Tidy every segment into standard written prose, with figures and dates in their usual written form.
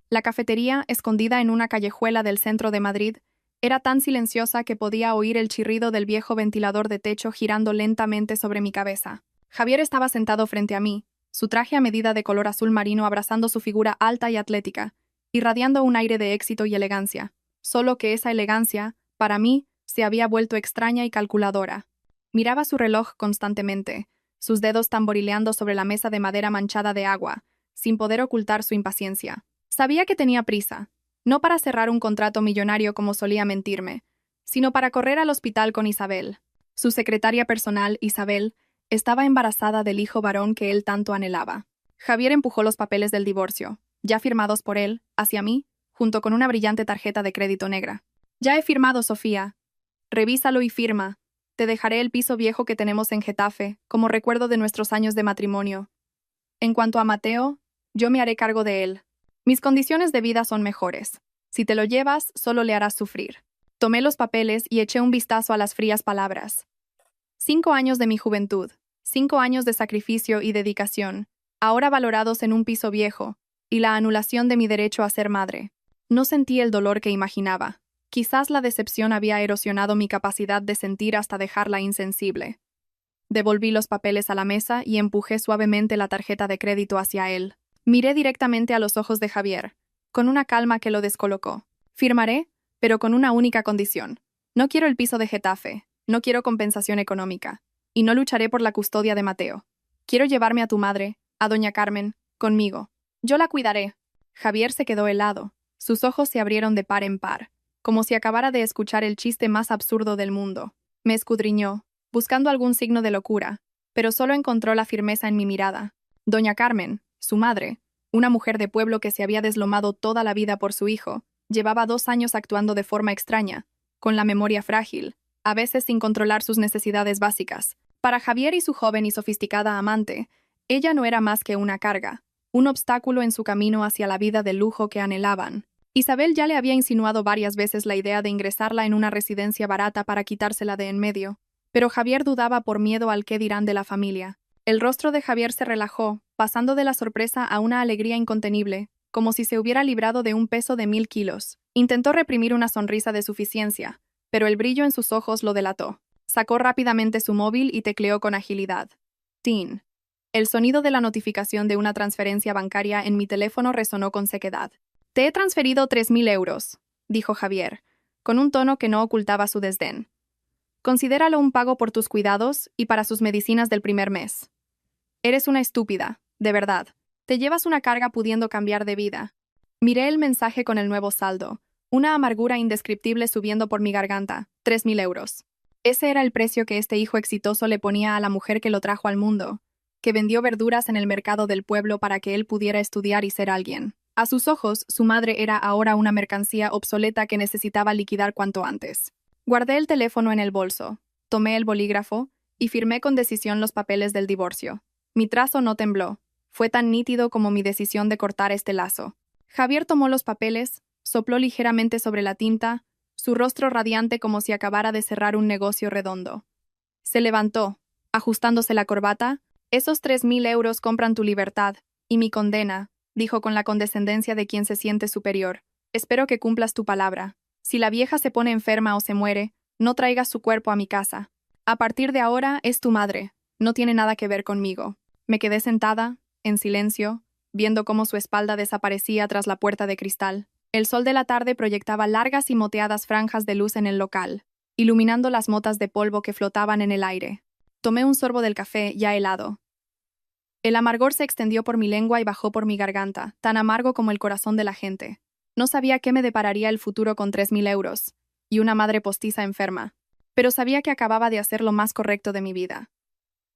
La cafetería, escondida en una callejuela del centro de Madrid, era tan silenciosa que podía oír el chirrido del viejo ventilador de techo girando lentamente sobre mi cabeza. Javier estaba sentado frente a mí, su traje a medida de color azul marino abrazando su figura alta y atlética, irradiando un aire de éxito y elegancia. Solo que esa elegancia, para mí, se había vuelto extraña y calculadora. Miraba su reloj constantemente, sus dedos tamborileando sobre la mesa de madera manchada de agua, sin poder ocultar su impaciencia. Sabía que tenía prisa, no para cerrar un contrato millonario como solía mentirme, sino para correr al hospital con Isabel. Su secretaria personal, Isabel, estaba embarazada del hijo varón que él tanto anhelaba. Javier empujó los papeles del divorcio, ya firmados por él, hacia mí, junto con una brillante tarjeta de crédito negra. Ya he firmado, Sofía. Revísalo y firma. Te dejaré el piso viejo que tenemos en Getafe, como recuerdo de nuestros años de matrimonio. En cuanto a Mateo, yo me haré cargo de él. Mis condiciones de vida son mejores. Si te lo llevas, solo le harás sufrir. Tomé los papeles y eché un vistazo a las frías palabras. 5 años de mi juventud, 5 años de sacrificio y dedicación, ahora valorados en un piso viejo, y la anulación de mi derecho a ser madre. No sentí el dolor que imaginaba. Quizás la decepción había erosionado mi capacidad de sentir hasta dejarla insensible. Devolví los papeles a la mesa y empujé suavemente la tarjeta de crédito hacia él. Miré directamente a los ojos de Javier, con una calma que lo descolocó. Firmaré, pero con una única condición. No quiero el piso de Getafe, no quiero compensación económica, y no lucharé por la custodia de Mateo. Quiero llevarme a tu madre, a doña Carmen, conmigo. Yo la cuidaré. Javier se quedó helado. Sus ojos se abrieron de par en par, como si acabara de escuchar el chiste más absurdo del mundo. Me escudriñó, buscando algún signo de locura, pero solo encontró la firmeza en mi mirada. Doña Carmen, su madre, una mujer de pueblo que se había deslomado toda la vida por su hijo, llevaba 2 años actuando de forma extraña, con la memoria frágil, a veces sin controlar sus necesidades básicas. Para Javier y su joven y sofisticada amante, ella no era más que una carga, un obstáculo en su camino hacia la vida de lujo que anhelaban. Isabel ya le había insinuado varias veces la idea de ingresarla en una residencia barata para quitársela de en medio, pero Javier dudaba por miedo al qué dirán de la familia. El rostro de Javier se relajó, pasando de la sorpresa a una alegría incontenible, como si se hubiera librado de un peso de 1000 kilos. Intentó reprimir una sonrisa de suficiencia, pero el brillo en sus ojos lo delató. Sacó rápidamente su móvil y tecleó con agilidad. ¡Tin! El sonido de la notificación de una transferencia bancaria en mi teléfono resonó con sequedad. «Te he transferido 3000 euros», dijo Javier, con un tono que no ocultaba su desdén. «Considéralo un pago por tus cuidados y para sus medicinas del primer mes. Eres una estúpida, de verdad. Te llevas una carga pudiendo cambiar de vida». Miré el mensaje con el nuevo saldo, una amargura indescriptible subiendo por mi garganta. 3000 euros. Ese era el precio que este hijo exitoso le ponía a la mujer que lo trajo al mundo, que vendió verduras en el mercado del pueblo para que él pudiera estudiar y ser alguien. A sus ojos, su madre era ahora una mercancía obsoleta que necesitaba liquidar cuanto antes. Guardé el teléfono en el bolso, tomé el bolígrafo y firmé con decisión los papeles del divorcio. Mi trazo no tembló. Fue tan nítido como mi decisión de cortar este lazo. Javier tomó los papeles, sopló ligeramente sobre la tinta, su rostro radiante como si acabara de cerrar un negocio redondo. Se levantó, ajustándose la corbata. «Esos 3000 euros compran tu libertad, y mi condena», dijo con la condescendencia de quien se siente superior. «Espero que cumplas tu palabra. Si la vieja se pone enferma o se muere, no traigas su cuerpo a mi casa. A partir de ahora es tu madre, no tiene nada que ver conmigo». Me quedé sentada, en silencio, viendo cómo su espalda desaparecía tras la puerta de cristal. El sol de la tarde proyectaba largas y moteadas franjas de luz en el local, iluminando las motas de polvo que flotaban en el aire. Tomé un sorbo del café ya helado. El amargor se extendió por mi lengua y bajó por mi garganta, tan amargo como el corazón de la gente. No sabía qué me depararía el futuro con 3000 euros, y una madre postiza enferma, pero sabía que acababa de hacer lo más correcto de mi vida.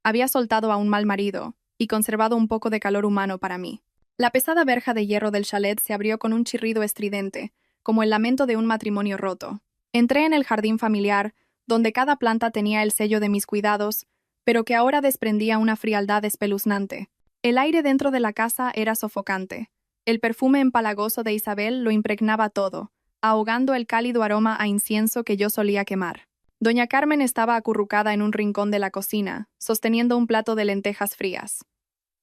Había soltado a un mal marido, y conservado un poco de calor humano para mí. La pesada verja de hierro del chalet se abrió con un chirrido estridente, como el lamento de un matrimonio roto. Entré en el jardín familiar, donde cada planta tenía el sello de mis cuidados, pero que ahora desprendía una frialdad espeluznante. El aire dentro de la casa era sofocante. El perfume empalagoso de Isabel lo impregnaba todo, ahogando el cálido aroma a incienso que yo solía quemar. Doña Carmen estaba acurrucada en un rincón de la cocina, sosteniendo un plato de lentejas frías.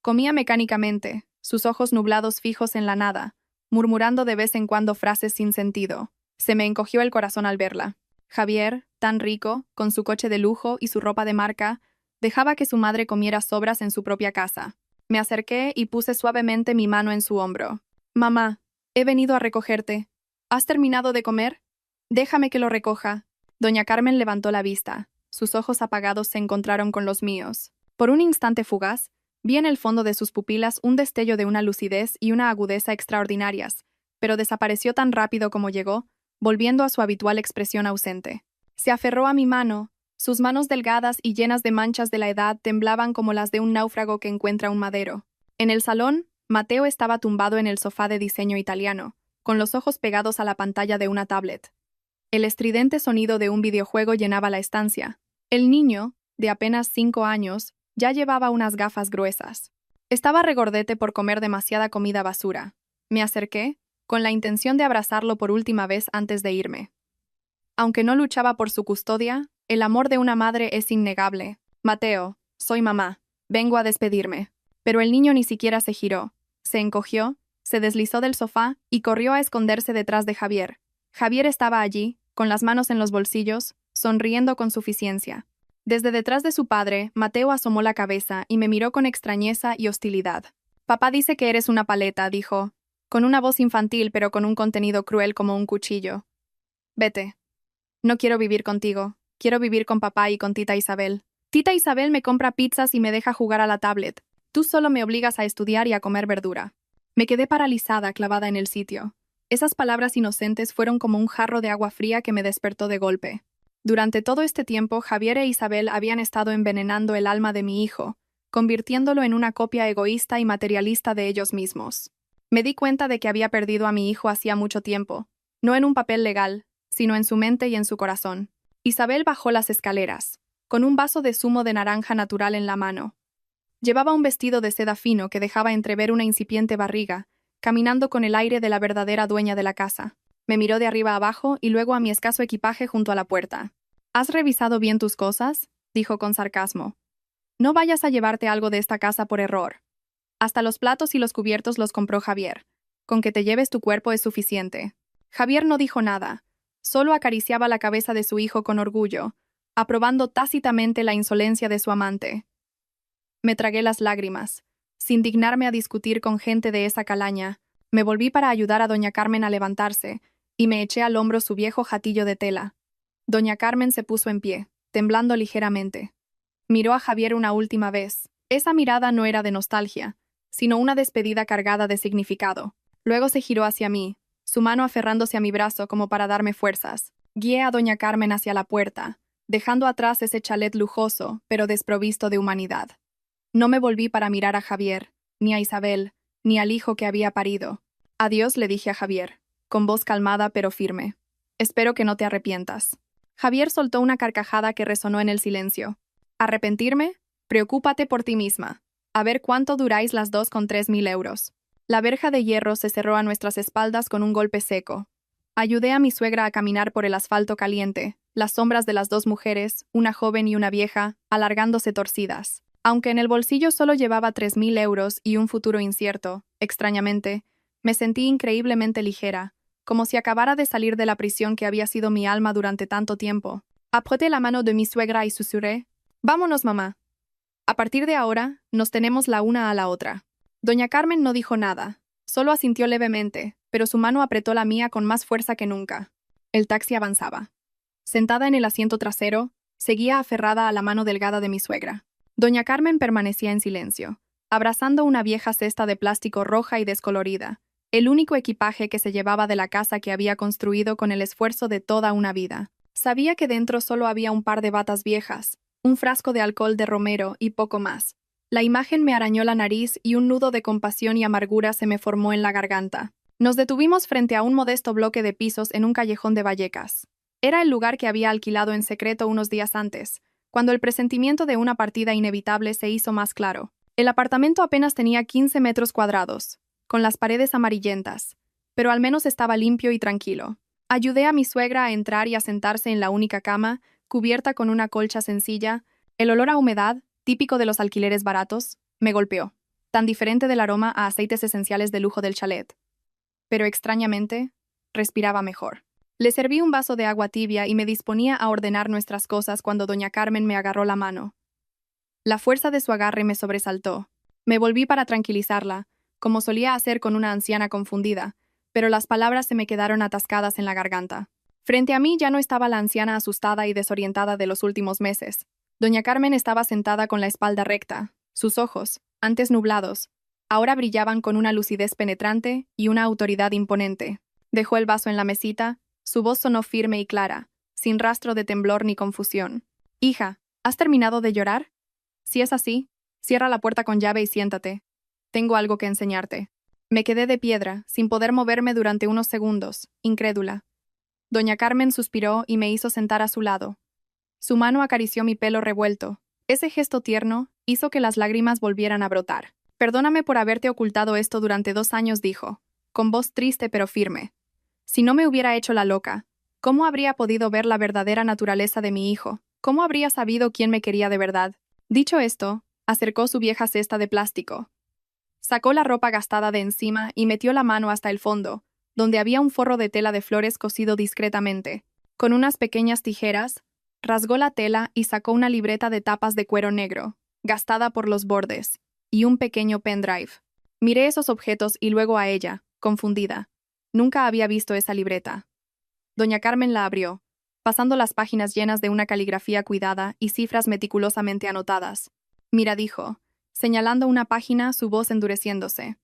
Comía mecánicamente, sus ojos nublados fijos en la nada, murmurando de vez en cuando frases sin sentido. Se me encogió el corazón al verla. Javier, tan rico, con su coche de lujo y su ropa de marca, dejaba que su madre comiera sobras en su propia casa. Me acerqué y puse suavemente mi mano en su hombro. «Mamá, he venido a recogerte. ¿Has terminado de comer? Déjame que lo recoja». Doña Carmen levantó la vista. Sus ojos apagados se encontraron con los míos. Por un instante fugaz, vi en el fondo de sus pupilas un destello de una lucidez y una agudeza extraordinarias, pero desapareció tan rápido como llegó, volviendo a su habitual expresión ausente. Se aferró a mi mano. Sus manos delgadas y llenas de manchas de la edad temblaban como las de un náufrago que encuentra un madero. En el salón, Mateo estaba tumbado en el sofá de diseño italiano, con los ojos pegados a la pantalla de una tablet. El estridente sonido de un videojuego llenaba la estancia. El niño, de apenas 5 años, ya llevaba unas gafas gruesas. Estaba regordete por comer demasiada comida basura. Me acerqué, con la intención de abrazarlo por última vez antes de irme. Aunque no luchaba por su custodia, el amor de una madre es innegable. «Mateo, soy mamá. Vengo a despedirme». Pero el niño ni siquiera se giró. Se encogió, se deslizó del sofá y corrió a esconderse detrás de Javier. Javier estaba allí, con las manos en los bolsillos, sonriendo con suficiencia. Desde detrás de su padre, Mateo asomó la cabeza y me miró con extrañeza y hostilidad. «Papá dice que eres una paleta», dijo, con una voz infantil pero con un contenido cruel como un cuchillo. «Vete. No quiero vivir contigo. Quiero vivir con papá y con tita Isabel. Tita Isabel me compra pizzas y me deja jugar a la tablet. Tú solo me obligas a estudiar y a comer verdura». Me quedé paralizada, clavada en el sitio. Esas palabras inocentes fueron como un jarro de agua fría que me despertó de golpe. Durante todo este tiempo, Javier e Isabel habían estado envenenando el alma de mi hijo, convirtiéndolo en una copia egoísta y materialista de ellos mismos. Me di cuenta de que había perdido a mi hijo hacía mucho tiempo, no en un papel legal, sino en su mente y en su corazón. Isabel bajó las escaleras, con un vaso de zumo de naranja natural en la mano. Llevaba un vestido de seda fino que dejaba entrever una incipiente barriga, caminando con el aire de la verdadera dueña de la casa. Me miró de arriba abajo y luego a mi escaso equipaje junto a la puerta. «¿Has revisado bien tus cosas?», dijo con sarcasmo. «No vayas a llevarte algo de esta casa por error. Hasta los platos y los cubiertos los compró Javier. Con que te lleves tu cuerpo es suficiente». Javier no dijo nada, solo acariciaba la cabeza de su hijo con orgullo, aprobando tácitamente la insolencia de su amante. Me tragué las lágrimas. Sin dignarme a discutir con gente de esa calaña, me volví para ayudar a doña Carmen a levantarse, y me eché al hombro su viejo jatillo de tela. Doña Carmen se puso en pie, temblando ligeramente. Miró a Javier una última vez. Esa mirada no era de nostalgia, sino una despedida cargada de significado. Luego se giró hacia mí, su mano aferrándose a mi brazo como para darme fuerzas. Guié a doña Carmen hacia la puerta, dejando atrás ese chalet lujoso, pero desprovisto de humanidad. No me volví para mirar a Javier, ni a Isabel, ni al hijo que había parido. «Adiós», le dije a Javier, con voz calmada pero firme. «Espero que no te arrepientas». Javier soltó una carcajada que resonó en el silencio. «¿Arrepentirme? Preocúpate por ti misma. A ver cuánto duráis las dos con 3.000 euros». La verja de hierro se cerró a nuestras espaldas con un golpe seco. Ayudé a mi suegra a caminar por el asfalto caliente, las sombras de las dos mujeres, una joven y una vieja, alargándose torcidas. Aunque en el bolsillo solo llevaba 3.000 euros y un futuro incierto, extrañamente, me sentí increíblemente ligera, como si acabara de salir de la prisión que había sido mi alma durante tanto tiempo. Apreté la mano de mi suegra y susurré: «Vámonos, mamá. A partir de ahora, nos tenemos la una a la otra». Doña Carmen no dijo nada, solo asintió levemente, pero su mano apretó la mía con más fuerza que nunca. El taxi avanzaba. Sentada en el asiento trasero, seguía aferrada a la mano delgada de mi suegra. Doña Carmen permanecía en silencio, abrazando una vieja cesta de plástico roja y descolorida, el único equipaje que se llevaba de la casa que había construido con el esfuerzo de toda una vida. Sabía que dentro solo había un par de batas viejas, un frasco de alcohol de romero y poco más. La imagen me arañó la nariz y un nudo de compasión y amargura se me formó en la garganta. Nos detuvimos frente a un modesto bloque de pisos en un callejón de Vallecas. Era el lugar que había alquilado en secreto unos días antes, cuando el presentimiento de una partida inevitable se hizo más claro. El apartamento apenas tenía 15 metros cuadrados, con las paredes amarillentas, pero al menos estaba limpio y tranquilo. Ayudé a mi suegra a entrar y a sentarse en la única cama, cubierta con una colcha sencilla. El olor a humedad, típico de los alquileres baratos, me golpeó, tan diferente del aroma a aceites esenciales de lujo del chalet. pero extrañamente, respiraba mejor. Le serví un vaso de agua tibia y me disponía a ordenar nuestras cosas cuando doña Carmen me agarró la mano. La fuerza de su agarre me sobresaltó. Me volví para tranquilizarla, como solía hacer con una anciana confundida, pero las palabras se me quedaron atascadas en la garganta. Frente a mí ya no estaba la anciana asustada y desorientada de los últimos meses. Doña Carmen estaba sentada con la espalda recta. Sus ojos, antes nublados, ahora brillaban con una lucidez penetrante y una autoridad imponente. Dejó el vaso en la mesita, su voz sonó firme y clara, sin rastro de temblor ni confusión. «Hija, ¿has terminado de llorar? Si es así, cierra la puerta con llave y siéntate. Tengo algo que enseñarte». Me quedé de piedra, sin poder moverme durante unos segundos, incrédula. Doña Carmen suspiró y me hizo sentar a su lado. Su mano acarició mi pelo revuelto. Ese gesto tierno hizo que las lágrimas volvieran a brotar. «Perdóname por haberte ocultado esto durante 2 años», dijo, con voz triste pero firme. «Si no me hubiera hecho la loca, ¿cómo habría podido ver la verdadera naturaleza de mi hijo? ¿Cómo habría sabido quién me quería de verdad?» Dicho esto, acercó su vieja cesta de plástico. Sacó la ropa gastada de encima y metió la mano hasta el fondo, donde había un forro de tela de flores cosido discretamente. Con unas pequeñas tijeras, rasgó la tela y sacó una libreta de tapas de cuero negro, gastada por los bordes, y un pequeño pendrive. Miré esos objetos y luego a ella, confundida. Nunca había visto esa libreta. Doña Carmen la abrió, pasando las páginas llenas de una caligrafía cuidada y cifras meticulosamente anotadas. «Mira», dijo, señalando una página, su voz endureciéndose.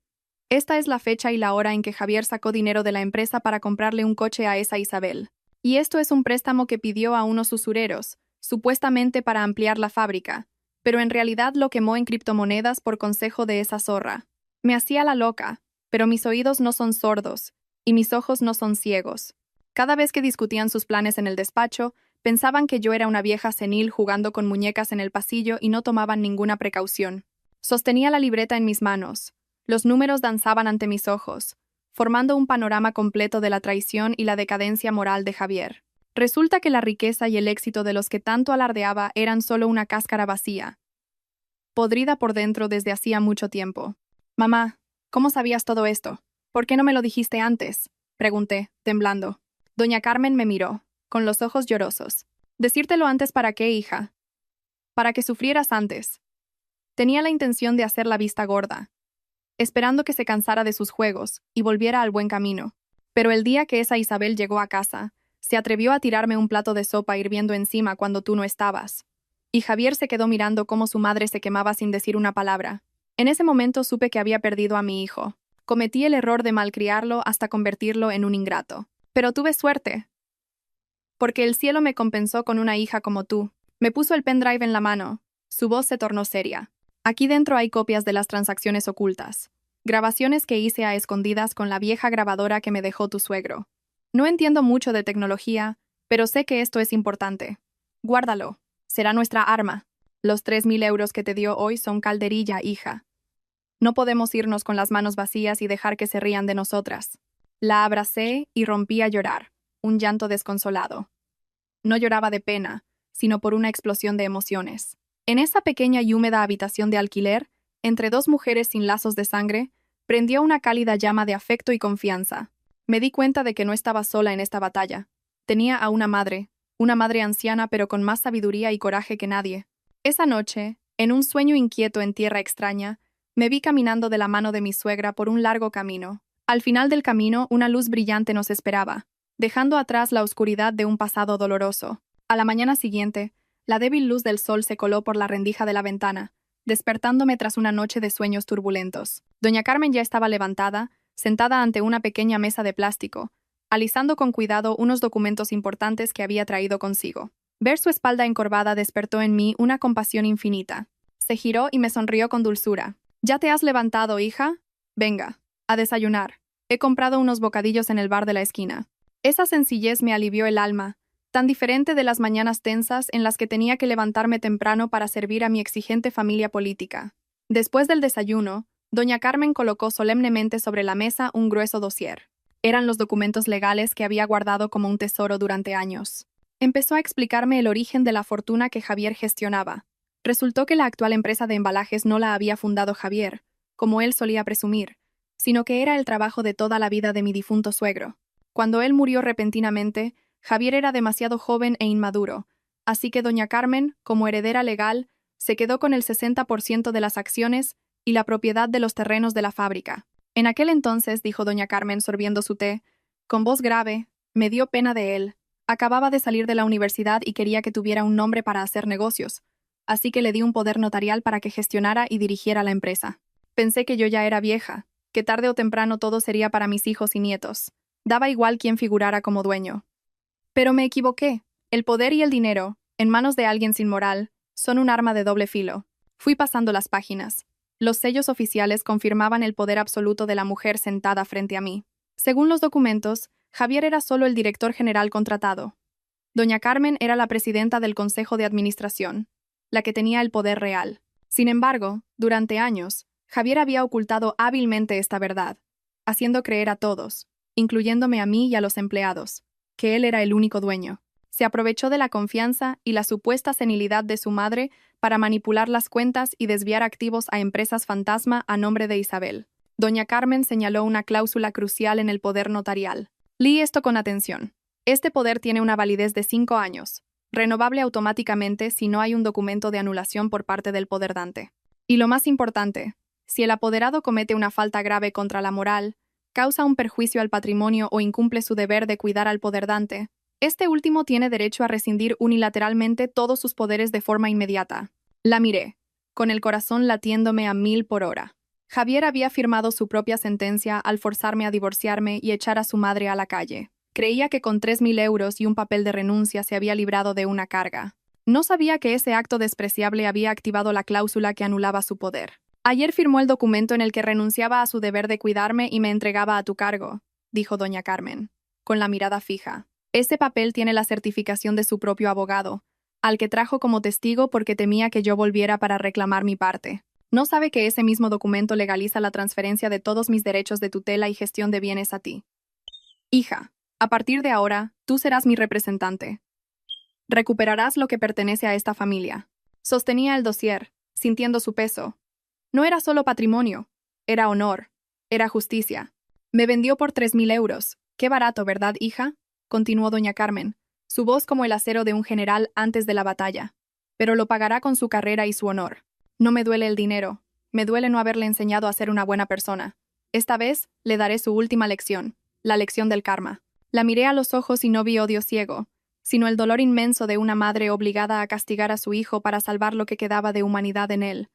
«Esta es la fecha y la hora en que Javier sacó dinero de la empresa para comprarle un coche a esa Isabel. Y esto es un préstamo que pidió a unos usureros, supuestamente para ampliar la fábrica, pero en realidad lo quemó en criptomonedas por consejo de esa zorra. Me hacía la loca, pero mis oídos no son sordos, y mis ojos no son ciegos. Cada vez que discutían sus planes en el despacho, pensaban que yo era una vieja senil jugando con muñecas en el pasillo y no tomaban ninguna precaución. Sostenía la libreta en mis manos. Los números danzaban ante mis ojos, formando un panorama completo de la traición y la decadencia moral de Javier. Resulta que la riqueza y el éxito de los que tanto alardeaba eran solo una cáscara vacía, podrida por dentro desde hacía mucho tiempo. «Mamá, ¿cómo sabías todo esto? ¿Por qué no me lo dijiste antes?», pregunté, temblando. Doña Carmen me miró, con los ojos llorosos. «¿Decírtelo antes para qué, hija? Para que sufrieras antes». Tenía la intención de hacer la vista gorda, esperando que se cansara de sus juegos y volviera al buen camino. Pero el día que esa Isabel llegó a casa, se atrevió a tirarme un plato de sopa hirviendo encima cuando tú no estabas. Y Javier se quedó mirando cómo su madre se quemaba sin decir una palabra. En ese momento supe que había perdido a mi hijo. Cometí el error de malcriarlo hasta convertirlo en un ingrato. Pero tuve suerte, porque el cielo me compensó con una hija como tú. Me puso el pendrive en la mano. Su voz se tornó seria. «Aquí dentro hay copias de las transacciones ocultas. Grabaciones que hice a escondidas con la vieja grabadora que me dejó tu suegro. No entiendo mucho de tecnología, pero sé que esto es importante. Guárdalo. Será nuestra arma. Los 3.000 euros que te dio hoy son calderilla, hija. No podemos irnos con las manos vacías y dejar que se rían de nosotras». La abracé y rompí a llorar, un llanto desconsolado. No lloraba de pena, sino por una explosión de emociones. En esa pequeña y húmeda habitación de alquiler, entre 2 mujeres sin lazos de sangre, prendió una cálida llama de afecto y confianza. Me di cuenta de que no estaba sola en esta batalla. Tenía a una madre anciana pero con más sabiduría y coraje que nadie. Esa noche, en un sueño inquieto en tierra extraña, me vi caminando de la mano de mi suegra por un largo camino. Al final del camino, una luz brillante nos esperaba, dejando atrás la oscuridad de un pasado doloroso. A la mañana siguiente, la débil luz del sol se coló por la rendija de la ventana, despertándome tras una noche de sueños turbulentos. Doña Carmen ya estaba levantada, sentada ante una pequeña mesa de plástico, alisando con cuidado unos documentos importantes que había traído consigo. Ver su espalda encorvada despertó en mí una compasión infinita. Se giró y me sonrió con dulzura. «¿Ya te has levantado, hija? Venga, a desayunar. He comprado unos bocadillos en el bar de la esquina». Esa sencillez me alivió el alma, tan diferente de las mañanas tensas en las que tenía que levantarme temprano para servir a mi exigente familia política. Después del desayuno, doña Carmen colocó solemnemente sobre la mesa un grueso dossier. Eran los documentos legales que había guardado como un tesoro durante años. Empezó a explicarme el origen de la fortuna que Javier gestionaba. Resultó que la actual empresa de embalajes no la había fundado Javier, como él solía presumir, sino que era el trabajo de toda la vida de mi difunto suegro. Cuando él murió repentinamente, Javier era demasiado joven e inmaduro, así que doña Carmen, como heredera legal, se quedó con el 60% de las acciones y la propiedad de los terrenos de la fábrica. En aquel entonces, dijo doña Carmen sorbiendo su té, con voz grave, me dio pena de él. Acababa de salir de la universidad y quería que tuviera un nombre para hacer negocios, así que le di un poder notarial para que gestionara y dirigiera la empresa. Pensé que yo ya era vieja, que tarde o temprano todo sería para mis hijos y nietos. Daba igual quién figurara como dueño. Pero me equivoqué. El poder y el dinero, en manos de alguien sin moral, son un arma de doble filo. Fui pasando las páginas. Los sellos oficiales confirmaban el poder absoluto de la mujer sentada frente a mí. Según los documentos, Javier era solo el director general contratado. Doña Carmen era la presidenta del Consejo de Administración, la que tenía el poder real. Sin embargo, durante años, Javier había ocultado hábilmente esta verdad, haciendo creer a todos, incluyéndome a mí y a los empleados, que él era el único dueño. Se aprovechó de la confianza y la supuesta senilidad de su madre para manipular las cuentas y desviar activos a empresas fantasma a nombre de Isabel. Doña Carmen señaló una cláusula crucial en el poder notarial. Leí esto con atención. Este poder tiene una validez de 5 años, renovable automáticamente si no hay un documento de anulación por parte del poderdante. Y lo más importante, si el apoderado comete una falta grave contra la moral, causa un perjuicio al patrimonio o incumple su deber de cuidar al poderdante, este último tiene derecho a rescindir unilateralmente todos sus poderes de forma inmediata. La miré, con el corazón latiéndome a 1000 por hora. Javier había firmado su propia sentencia al forzarme a divorciarme y echar a su madre a la calle. Creía que con 3000 euros y un papel de renuncia se había librado de una carga. No sabía que ese acto despreciable había activado la cláusula que anulaba su poder. Ayer firmó el documento en el que renunciaba a su deber de cuidarme y me entregaba a tu cargo, dijo doña Carmen, con la mirada fija. Ese papel tiene la certificación de su propio abogado, al que trajo como testigo porque temía que yo volviera para reclamar mi parte. ¿No sabe que ese mismo documento legaliza la transferencia de todos mis derechos de tutela y gestión de bienes a ti? Hija, a partir de ahora, tú serás mi representante. Recuperarás lo que pertenece a esta familia. Sostenía el dossier, sintiendo su peso. No era solo patrimonio, era honor, era justicia. Me vendió por 3000 euros. Qué barato, ¿verdad, hija? Continuó doña Carmen, su voz como el acero de un general antes de la batalla. Pero lo pagará con su carrera y su honor. No me duele el dinero, me duele no haberle enseñado a ser una buena persona. Esta vez le daré su última lección, la lección del karma. La miré a los ojos y no vi odio ciego, sino el dolor inmenso de una madre obligada a castigar a su hijo para salvar lo que quedaba de humanidad en él.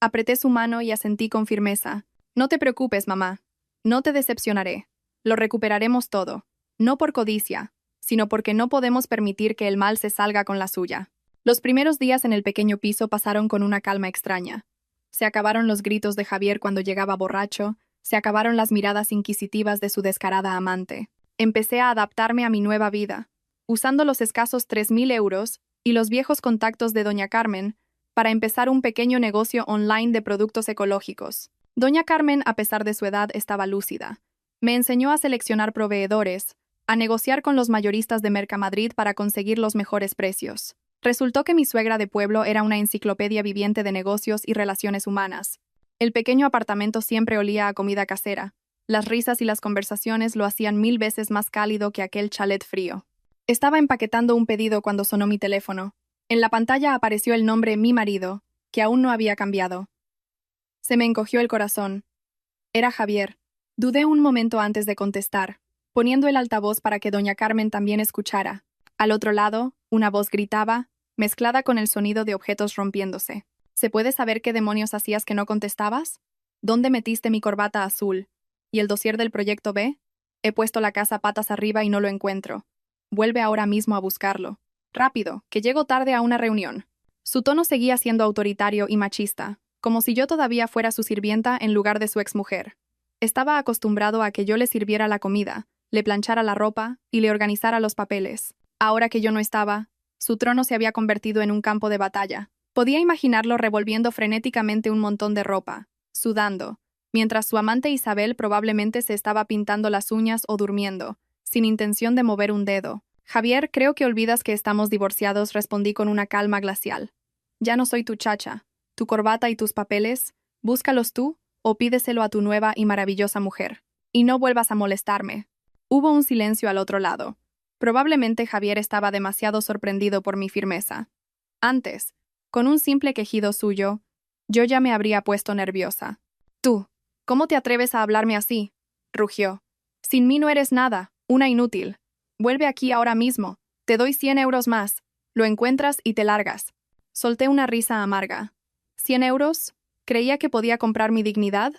Apreté su mano y asentí con firmeza. No te preocupes, mamá. No te decepcionaré. Lo recuperaremos todo. No por codicia, sino porque no podemos permitir que el mal se salga con la suya. Los primeros días en el pequeño piso pasaron con una calma extraña. Se acabaron los gritos de Javier cuando llegaba borracho, se acabaron las miradas inquisitivas de su descarada amante. Empecé a adaptarme a mi nueva vida, usando los escasos 3000 euros y los viejos contactos de doña Carmen para empezar un pequeño negocio online de productos ecológicos. Doña Carmen, a pesar de su edad, estaba lúcida. Me enseñó a seleccionar proveedores, a negociar con los mayoristas de Mercamadrid para conseguir los mejores precios. Resultó que mi suegra de pueblo era una enciclopedia viviente de negocios y relaciones humanas. El pequeño apartamento siempre olía a comida casera. Las risas y las conversaciones lo hacían 1000 veces más cálido que aquel chalet frío. Estaba empaquetando un pedido cuando sonó mi teléfono. En la pantalla apareció el nombre mi marido, que aún no había cambiado. Se me encogió el corazón. Era Javier. Dudé un momento antes de contestar, poniendo el altavoz para que doña Carmen también escuchara. Al otro lado, una voz gritaba, mezclada con el sonido de objetos rompiéndose. ¿Se puede saber qué demonios hacías que no contestabas? ¿Dónde metiste mi corbata azul? ¿Y el dossier del proyecto B? He puesto la casa patas arriba y no lo encuentro. Vuelve ahora mismo a buscarlo. Rápido, que llego tarde a una reunión. Su tono seguía siendo autoritario y machista, como si yo todavía fuera su sirvienta en lugar de su exmujer. Estaba acostumbrado a que yo le sirviera la comida, le planchara la ropa y le organizara los papeles. Ahora que yo no estaba, su trono se había convertido en un campo de batalla. Podía imaginarlo revolviendo frenéticamente un montón de ropa, sudando, mientras su amante Isabel probablemente se estaba pintando las uñas o durmiendo, sin intención de mover un dedo. Javier, creo que olvidas que estamos divorciados, respondí con una calma glacial. Ya no soy tu chacha. Tu corbata y tus papeles, búscalos tú, o pídeselo a tu nueva y maravillosa mujer. Y no vuelvas a molestarme. Hubo un silencio al otro lado. Probablemente Javier estaba demasiado sorprendido por mi firmeza. Antes, con un simple quejido suyo, yo ya me habría puesto nerviosa. Tú, ¿cómo te atreves a hablarme así?, rugió. Sin mí no eres nada, una inútil. Vuelve aquí ahora mismo. Te doy 100 euros más. Lo encuentras y te largas. Solté una risa amarga. ¿100 euros? ¿Creía que podía comprar mi dignidad?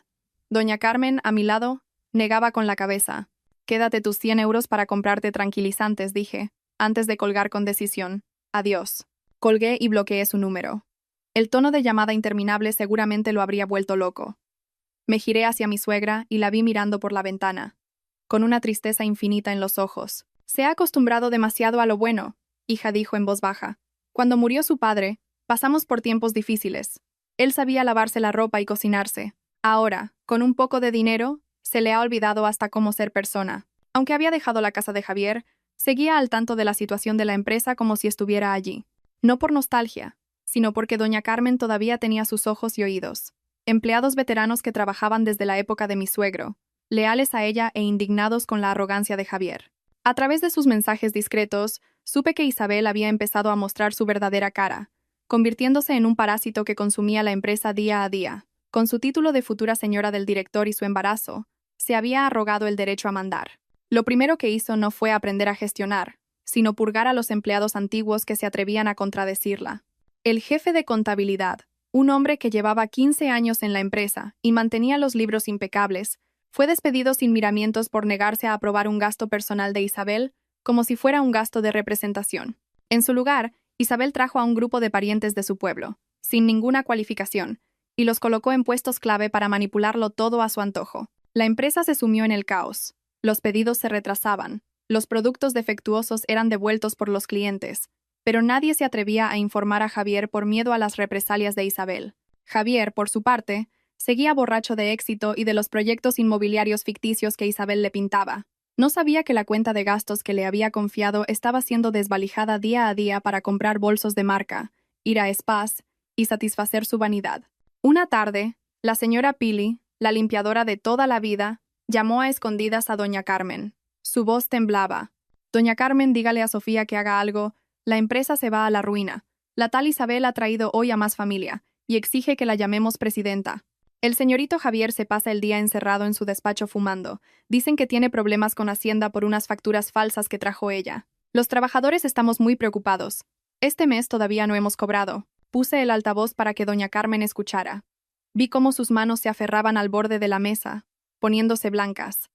Doña Carmen, a mi lado, negaba con la cabeza. Quédate tus 100 euros para comprarte tranquilizantes, dije, antes de colgar con decisión. Adiós. Colgué y bloqueé su número. El tono de llamada interminable seguramente lo habría vuelto loco. Me giré hacia mi suegra y la vi mirando por la ventana, con una tristeza infinita en los ojos. Se ha acostumbrado demasiado a lo bueno, hija, dijo en voz baja. Cuando murió su padre, pasamos por tiempos difíciles. Él sabía lavarse la ropa y cocinarse. Ahora, con un poco de dinero, se le ha olvidado hasta cómo ser persona. Aunque había dejado la casa de Javier, seguía al tanto de la situación de la empresa como si estuviera allí. No por nostalgia, sino porque doña Carmen todavía tenía sus ojos y oídos. Empleados veteranos que trabajaban desde la época de mi suegro, leales a ella e indignados con la arrogancia de Javier. A través de sus mensajes discretos, supe que Isabel había empezado a mostrar su verdadera cara, convirtiéndose en un parásito que consumía la empresa día a día. Con su título de futura señora del director y su embarazo, se había arrogado el derecho a mandar. Lo primero que hizo no fue aprender a gestionar, sino purgar a los empleados antiguos que se atrevían a contradecirla. El jefe de contabilidad, un hombre que llevaba 15 años en la empresa y mantenía los libros impecables, fue despedido sin miramientos por negarse a aprobar un gasto personal de Isabel, como si fuera un gasto de representación. En su lugar, Isabel trajo a un grupo de parientes de su pueblo, sin ninguna cualificación, y los colocó en puestos clave para manipularlo todo a su antojo. La empresa se sumió en el caos. Los pedidos se retrasaban, los productos defectuosos eran devueltos por los clientes, pero nadie se atrevía a informar a Javier por miedo a las represalias de Isabel. Javier, por su parte, seguía borracho de éxito y de los proyectos inmobiliarios ficticios que Isabel le pintaba. No sabía que la cuenta de gastos que le había confiado estaba siendo desvalijada día a día para comprar bolsos de marca, ir a spas y satisfacer su vanidad. Una tarde, la señora Pili, la limpiadora de toda la vida, llamó a escondidas a doña Carmen. Su voz temblaba. Doña Carmen, dígale a Sofía que haga algo. La empresa se va a la ruina. La tal Isabel ha traído hoy a más familia y exige que la llamemos presidenta. El señorito Javier se pasa el día encerrado en su despacho fumando. Dicen que tiene problemas con Hacienda por unas facturas falsas que trajo ella. Los trabajadores estamos muy preocupados. Este mes todavía no hemos cobrado. Puse el altavoz para que doña Carmen escuchara. Vi cómo sus manos se aferraban al borde de la mesa, poniéndose blancas.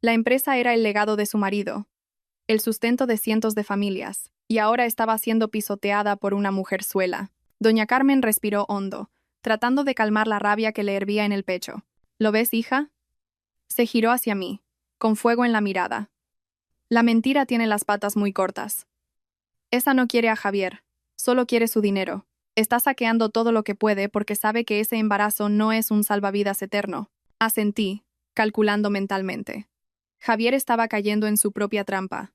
La empresa era el legado de su marido, el sustento de cientos de familias, y ahora estaba siendo pisoteada por una mujerzuela. Doña Carmen respiró hondo, tratando de calmar la rabia que le hervía en el pecho. ¿Lo ves, hija? Se giró hacia mí, con fuego en la mirada. La mentira tiene las patas muy cortas. Esa no quiere a Javier, solo quiere su dinero. Está saqueando todo lo que puede porque sabe que ese embarazo no es un salvavidas eterno. Asentí, calculando mentalmente. Javier estaba cayendo en su propia trampa.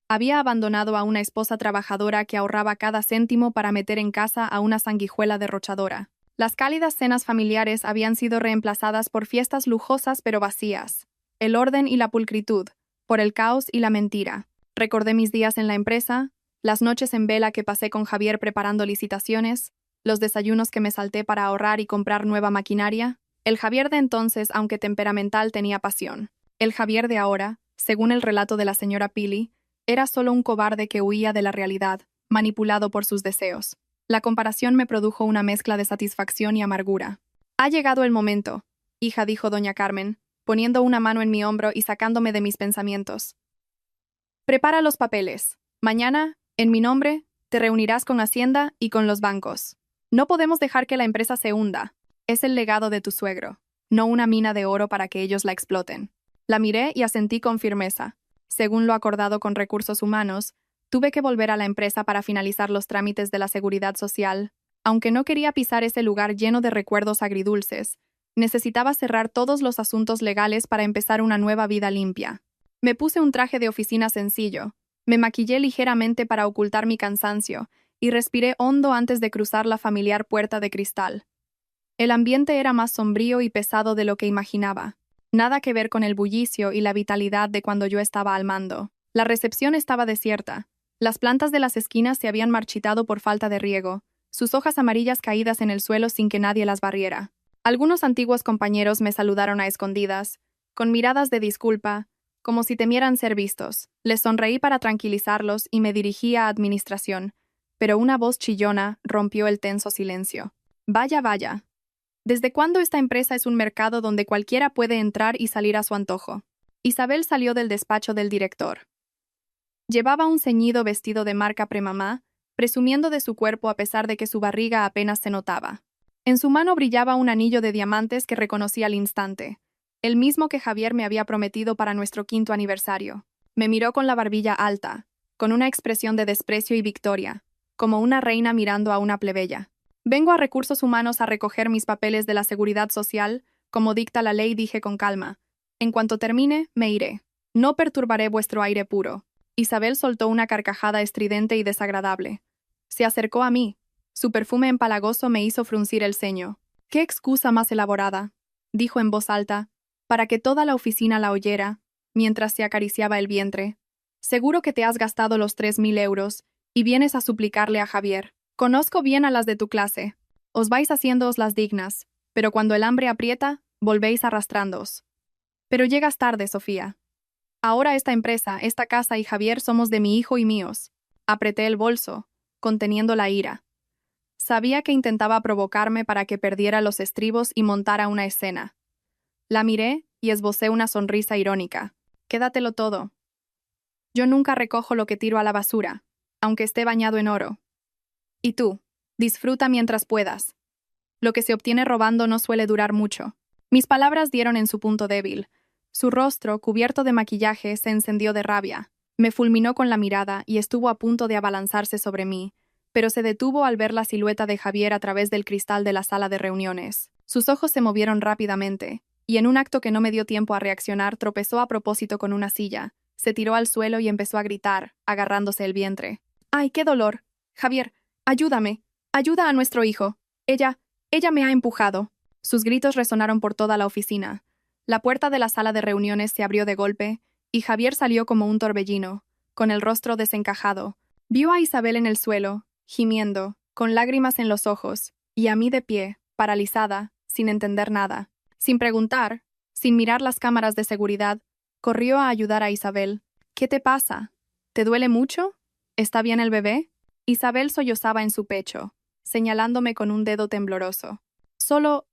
Había abandonado a una esposa trabajadora que ahorraba cada céntimo para meter en casa a una sanguijuela derrochadora. Las cálidas cenas familiares habían sido reemplazadas por fiestas lujosas pero vacías. El orden y la pulcritud, por el caos y la mentira. Recordé mis días en la empresa, las noches en vela que pasé con Javier preparando licitaciones, los desayunos que me salté para ahorrar y comprar nueva maquinaria. El Javier de entonces, aunque temperamental, tenía pasión. El Javier de ahora, según el relato de la señora Pili, era solo un cobarde que huía de la realidad, manipulado por sus deseos. La comparación me produjo una mezcla de satisfacción y amargura. Ha llegado el momento, hija, dijo doña Carmen, poniendo una mano en mi hombro y sacándome de mis pensamientos. Prepara los papeles. Mañana, en mi nombre, te reunirás con Hacienda y con los bancos. No podemos dejar que la empresa se hunda. Es el legado de tu suegro, no una mina de oro para que ellos la exploten. La miré y asentí con firmeza. Según lo acordado con recursos humanos, tuve que volver a la empresa para finalizar los trámites de la seguridad social. Aunque no quería pisar ese lugar lleno de recuerdos agridulces, necesitaba cerrar todos los asuntos legales para empezar una nueva vida limpia. Me puse un traje de oficina sencillo, me maquillé ligeramente para ocultar mi cansancio y respiré hondo antes de cruzar la familiar puerta de cristal. El ambiente era más sombrío y pesado de lo que imaginaba. Nada que ver con el bullicio y la vitalidad de cuando yo estaba al mando. La recepción estaba desierta. Las plantas de las esquinas se habían marchitado por falta de riego, sus hojas amarillas caídas en el suelo sin que nadie las barriera. Algunos antiguos compañeros me saludaron a escondidas, con miradas de disculpa, como si temieran ser vistos. Les sonreí para tranquilizarlos y me dirigí a administración, pero una voz chillona rompió el tenso silencio. Vaya, vaya. ¿Desde cuándo esta empresa es un mercado donde cualquiera puede entrar y salir a su antojo? Isabel salió del despacho del director. Llevaba un ceñido vestido de marca Premamá, presumiendo de su cuerpo a pesar de que su barriga apenas se notaba. En su mano brillaba un anillo de diamantes que reconocí al instante, el mismo que Javier me había prometido para nuestro 5º aniversario. Me miró con la barbilla alta, con una expresión de desprecio y victoria, como una reina mirando a una plebeya. Vengo a Recursos Humanos a recoger mis papeles de la Seguridad Social, como dicta la ley, dije con calma. En cuanto termine, me iré. No perturbaré vuestro aire puro. Isabel soltó una carcajada estridente y desagradable. Se acercó a mí. Su perfume empalagoso me hizo fruncir el ceño. «¿Qué excusa más elaborada?», dijo en voz alta, para que toda la oficina la oyera, mientras se acariciaba el vientre. «Seguro que te has gastado los 3.000 euros y vienes a suplicarle a Javier. Conozco bien a las de tu clase. Os vais haciéndoos las dignas, pero cuando el hambre aprieta, volvéis arrastrándoos. Pero llegas tarde, Sofía. Ahora esta empresa, esta casa y Javier somos de mi hijo y míos». Apreté el bolso, conteniendo la ira. Sabía que intentaba provocarme para que perdiera los estribos y montara una escena. La miré y esbocé una sonrisa irónica. «Quédatelo todo. Yo nunca recojo lo que tiro a la basura, aunque esté bañado en oro. Y tú, disfruta mientras puedas. Lo que se obtiene robando no suele durar mucho». Mis palabras dieron en su punto débil. Su rostro, cubierto de maquillaje, se encendió de rabia. Me fulminó con la mirada y estuvo a punto de abalanzarse sobre mí, pero se detuvo al ver la silueta de Javier a través del cristal de la sala de reuniones. Sus ojos se movieron rápidamente, y en un acto que no me dio tiempo a reaccionar, tropezó a propósito con una silla, se tiró al suelo y empezó a gritar, agarrándose el vientre. «¡Ay, qué dolor! Javier, ayúdame, ayuda a nuestro hijo. Ella me ha empujado». Sus gritos resonaron por toda la oficina. La puerta de la sala de reuniones se abrió de golpe, y Javier salió como un torbellino, con el rostro desencajado. Vio a Isabel en el suelo, gimiendo, con lágrimas en los ojos, y a mí de pie, paralizada, sin entender nada. Sin preguntar, sin mirar las cámaras de seguridad, corrió a ayudar a Isabel. «¿Qué te pasa? ¿Te duele mucho? ¿Está bien el bebé?» Isabel sollozaba en su pecho, señalándome con un dedo tembloroso. Solo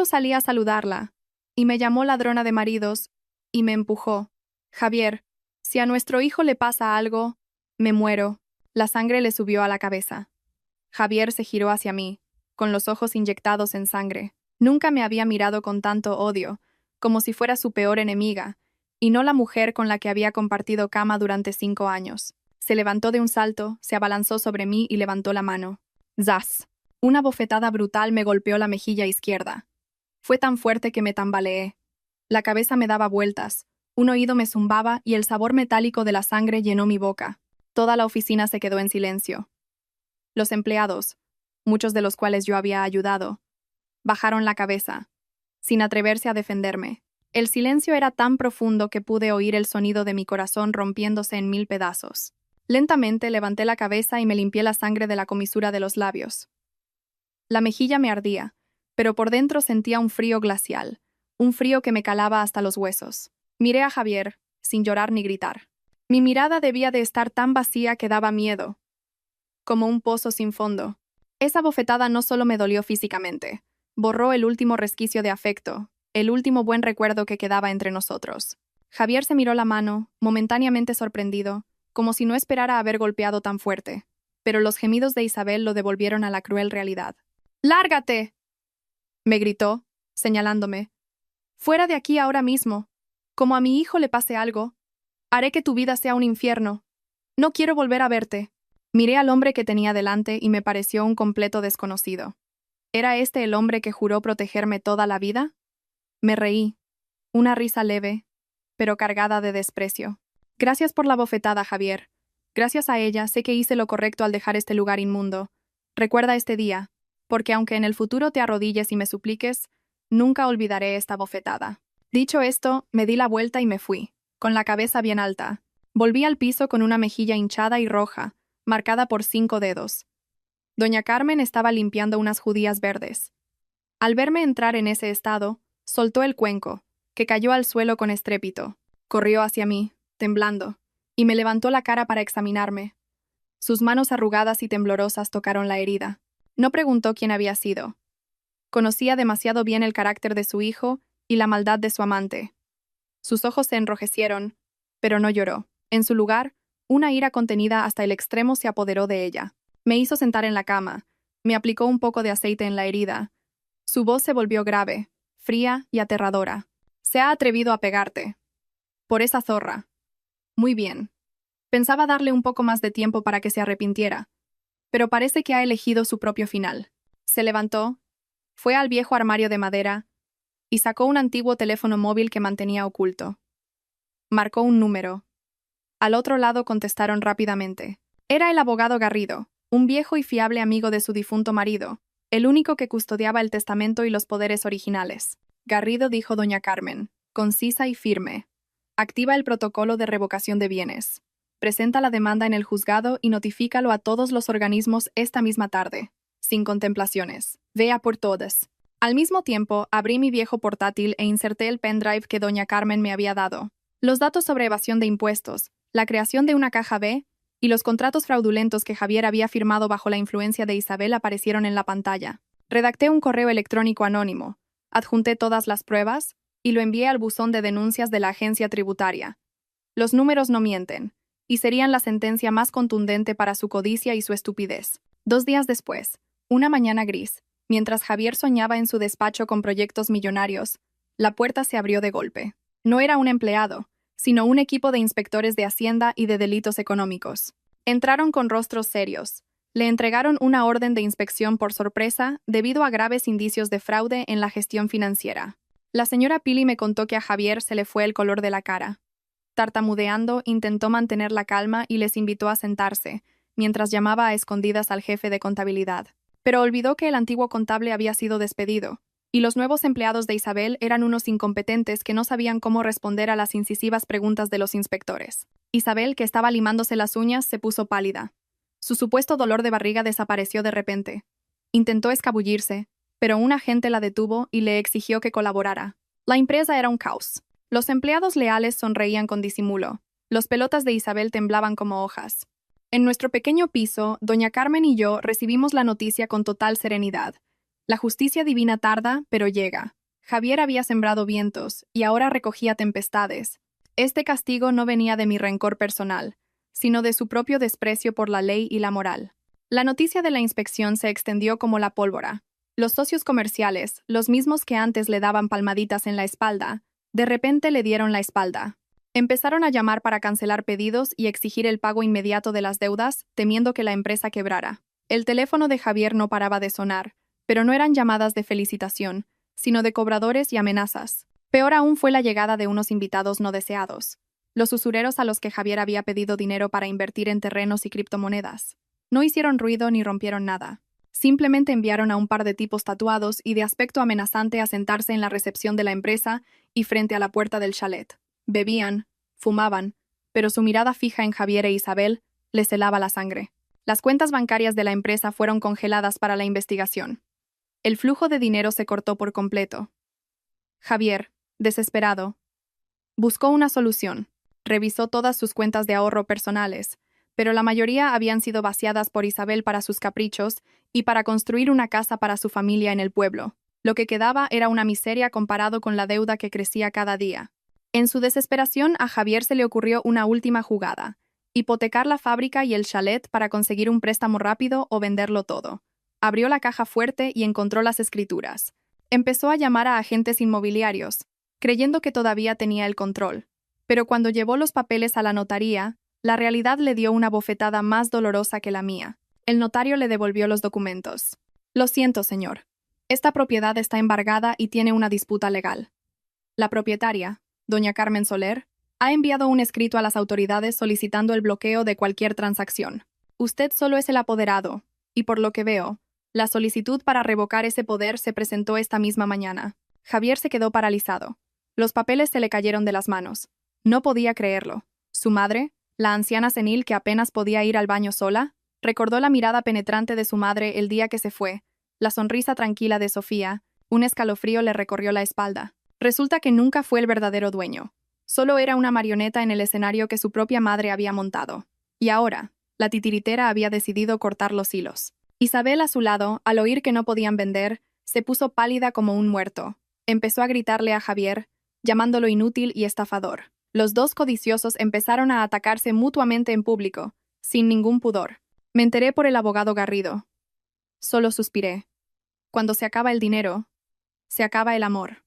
salí a saludarla, y me llamó ladrona de maridos, y me empujó. «Javier, si a nuestro hijo le pasa algo, me muero». La sangre le subió a la cabeza. Javier se giró hacia mí, con los ojos inyectados en sangre. Nunca me había mirado con tanto odio, como si fuera su peor enemiga, y no la mujer con la que había compartido cama durante 5 años. Se levantó de un salto, se abalanzó sobre mí y levantó la mano. ¡Zas! Una bofetada brutal me golpeó la mejilla izquierda. Fue tan fuerte que me tambaleé. La cabeza me daba vueltas, un oído me zumbaba y el sabor metálico de la sangre llenó mi boca. Toda la oficina se quedó en silencio. Los empleados, muchos de los cuales yo había ayudado, bajaron la cabeza, sin atreverse a defenderme. El silencio era tan profundo que pude oír el sonido de mi corazón rompiéndose en 1000 pedazos. Lentamente levanté la cabeza y me limpié la sangre de la comisura de los labios. La mejilla me ardía, pero por dentro sentía un frío glacial, un frío que me calaba hasta los huesos. Miré a Javier, sin llorar ni gritar. Mi mirada debía de estar tan vacía que daba miedo, como un pozo sin fondo. Esa bofetada no solo me dolió físicamente, borró el último resquicio de afecto, el último buen recuerdo que quedaba entre nosotros. Javier se miró la mano, momentáneamente sorprendido, como si no esperara haber golpeado tan fuerte, pero los gemidos de Isabel lo devolvieron a la cruel realidad. «¡Lárgate!», me gritó, señalándome. «Fuera de aquí ahora mismo. Como a mi hijo le pase algo, haré que tu vida sea un infierno. No quiero volver a verte». Miré al hombre que tenía delante y me pareció un completo desconocido. ¿Era este el hombre que juró protegerme toda la vida? Me reí, una risa leve, pero cargada de desprecio. «Gracias por la bofetada, Javier. Gracias a ella sé que hice lo correcto al dejar este lugar inmundo. Recuerda este día, porque aunque en el futuro te arrodilles y me supliques, nunca olvidaré esta bofetada. Dicho esto, me di la vuelta y me fui, con la cabeza bien alta. Volví al piso con una mejilla hinchada y roja, marcada por 5 dedos. Doña Carmen estaba limpiando unas judías verdes. Al verme entrar en ese estado, soltó el cuenco, que cayó al suelo con estrépito. Corrió hacia mí, temblando, y me levantó la cara para examinarme. Sus manos arrugadas y temblorosas tocaron la herida. No preguntó quién había sido. Conocía demasiado bien el carácter de su hijo y la maldad de su amante. Sus ojos se enrojecieron, pero no lloró. En su lugar, una ira contenida hasta el extremo se apoderó de ella. Me hizo sentar en la cama, me aplicó un poco de aceite en la herida. Su voz se volvió grave, fría y aterradora. Se ha atrevido a pegarte. Por esa zorra. Muy bien. Pensaba darle un poco más de tiempo para que se arrepintiera, pero parece que ha elegido su propio final. Se levantó, fue al viejo armario de madera y sacó un antiguo teléfono móvil que mantenía oculto. Marcó un número. Al otro lado contestaron rápidamente. Era el abogado Garrido, un viejo y fiable amigo de su difunto marido, el único que custodiaba el testamento y los poderes originales. Garrido, dijo doña Carmen, concisa y firme. Activa el protocolo de revocación de bienes. Presenta la demanda en el juzgado y notifícalo a todos los organismos esta misma tarde. Sin contemplaciones. Vea por todas. Al mismo tiempo, abrí mi viejo portátil e inserté el pendrive que doña Carmen me había dado. Los datos sobre evasión de impuestos, la creación de una caja B y los contratos fraudulentos que Javier había firmado bajo la influencia de Isabel aparecieron en la pantalla. Redacté un correo electrónico anónimo, adjunté todas las pruebas y lo envié al buzón de denuncias de la agencia tributaria. Los números no mienten, y serían la sentencia más contundente para su codicia y su estupidez. 2 días después, una mañana gris, mientras Javier soñaba en su despacho con proyectos millonarios, la puerta se abrió de golpe. No era un empleado, sino un equipo de inspectores de Hacienda y de delitos económicos. Entraron con rostros serios. Le entregaron una orden de inspección por sorpresa debido a graves indicios de fraude en la gestión financiera. La señora Pili me contó que a Javier se le fue el color de la cara. Tartamudeando, intentó mantener la calma y les invitó a sentarse, mientras llamaba a escondidas al jefe de contabilidad. Pero olvidó que el antiguo contable había sido despedido, y los nuevos empleados de Isabel eran unos incompetentes que no sabían cómo responder a las incisivas preguntas de los inspectores. Isabel, que estaba limándose las uñas, se puso pálida. Su supuesto dolor de barriga desapareció de repente. Intentó escabullirse, pero un agente la detuvo y le exigió que colaborara. La empresa era un caos. Los empleados leales sonreían con disimulo. Los pelotas de Isabel temblaban como hojas. En nuestro pequeño piso, doña Carmen y yo recibimos la noticia con total serenidad. La justicia divina tarda, pero llega. Javier había sembrado vientos y ahora recogía tempestades. Este castigo no venía de mi rencor personal, sino de su propio desprecio por la ley y la moral. La noticia de la inspección se extendió como la pólvora. Los socios comerciales, los mismos que antes le daban palmaditas en la espalda, de repente le dieron la espalda. Empezaron a llamar para cancelar pedidos y exigir el pago inmediato de las deudas, temiendo que la empresa quebrara. El teléfono de Javier no paraba de sonar, pero no eran llamadas de felicitación, sino de cobradores y amenazas. Peor aún fue la llegada de unos invitados no deseados, los usureros a los que Javier había pedido dinero para invertir en terrenos y criptomonedas. No hicieron ruido ni rompieron nada. Simplemente enviaron a un par de tipos tatuados y de aspecto amenazante a sentarse en la recepción de la empresa y frente a la puerta del chalet. Bebían, fumaban, pero su mirada fija en Javier e Isabel les helaba la sangre. Las cuentas bancarias de la empresa fueron congeladas para la investigación. El flujo de dinero se cortó por completo. Javier, desesperado, buscó una solución. Revisó todas sus cuentas de ahorro personales, pero la mayoría habían sido vaciadas por Isabel para sus caprichos y para construir una casa para su familia en el pueblo. Lo que quedaba era una miseria comparado con la deuda que crecía cada día. En su desesperación, a Javier se le ocurrió una última jugada: hipotecar la fábrica y el chalet para conseguir un préstamo rápido o venderlo todo. Abrió la caja fuerte y encontró las escrituras. Empezó a llamar a agentes inmobiliarios, creyendo que todavía tenía el control. Pero cuando llevó los papeles a la notaría, la realidad le dio una bofetada más dolorosa que la mía. El notario le devolvió los documentos. Lo siento, señor. Esta propiedad está embargada y tiene una disputa legal. La propietaria, doña Carmen Soler, ha enviado un escrito a las autoridades solicitando el bloqueo de cualquier transacción. Usted solo es el apoderado, y por lo que veo, La solicitud para revocar ese poder se presentó esta misma mañana. Javier se quedó paralizado. Los papeles se le cayeron de las manos. No podía creerlo. Su madre, la anciana senil que apenas podía ir al baño sola, recordó la mirada penetrante de su madre el día que se fue, la sonrisa tranquila de Sofía, un escalofrío le recorrió la espalda. Resulta que nunca fue el verdadero dueño. Solo era una marioneta en el escenario que su propia madre había montado. Y ahora, la titiritera había decidido cortar los hilos. Isabel, a su lado, al oír que no podían vender, se puso pálida como un muerto. Empezó a gritarle a Javier, llamándolo inútil y estafador. Los dos codiciosos empezaron a atacarse mutuamente en público, sin ningún pudor. Me enteré por el abogado Garrido. Solo suspiré. Cuando se acaba el dinero, se acaba el amor.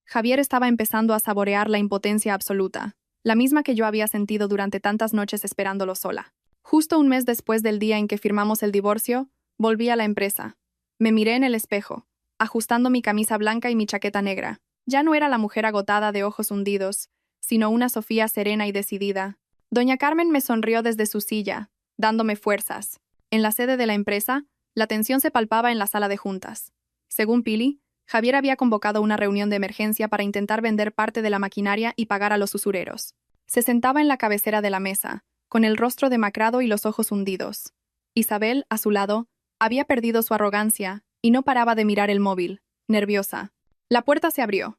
Javier estaba empezando a saborear la impotencia absoluta, la misma que yo había sentido durante tantas noches esperándolo sola. Justo un mes después del día en que firmamos el divorcio, volví a la empresa. Me miré en el espejo, ajustando mi camisa blanca y mi chaqueta negra. Ya no era la mujer agotada de ojos hundidos, sino una Sofía serena y decidida. Doña Carmen me sonrió desde su silla, dándome fuerzas. En la sede de la empresa, la tensión se palpaba en la sala de juntas. Según Pili, Javier había convocado una reunión de emergencia para intentar vender parte de la maquinaria y pagar a los usureros. Se sentaba en la cabecera de la mesa, con el rostro demacrado y los ojos hundidos. Isabel, a su lado, había perdido su arrogancia y no paraba de mirar el móvil, nerviosa. La puerta se abrió.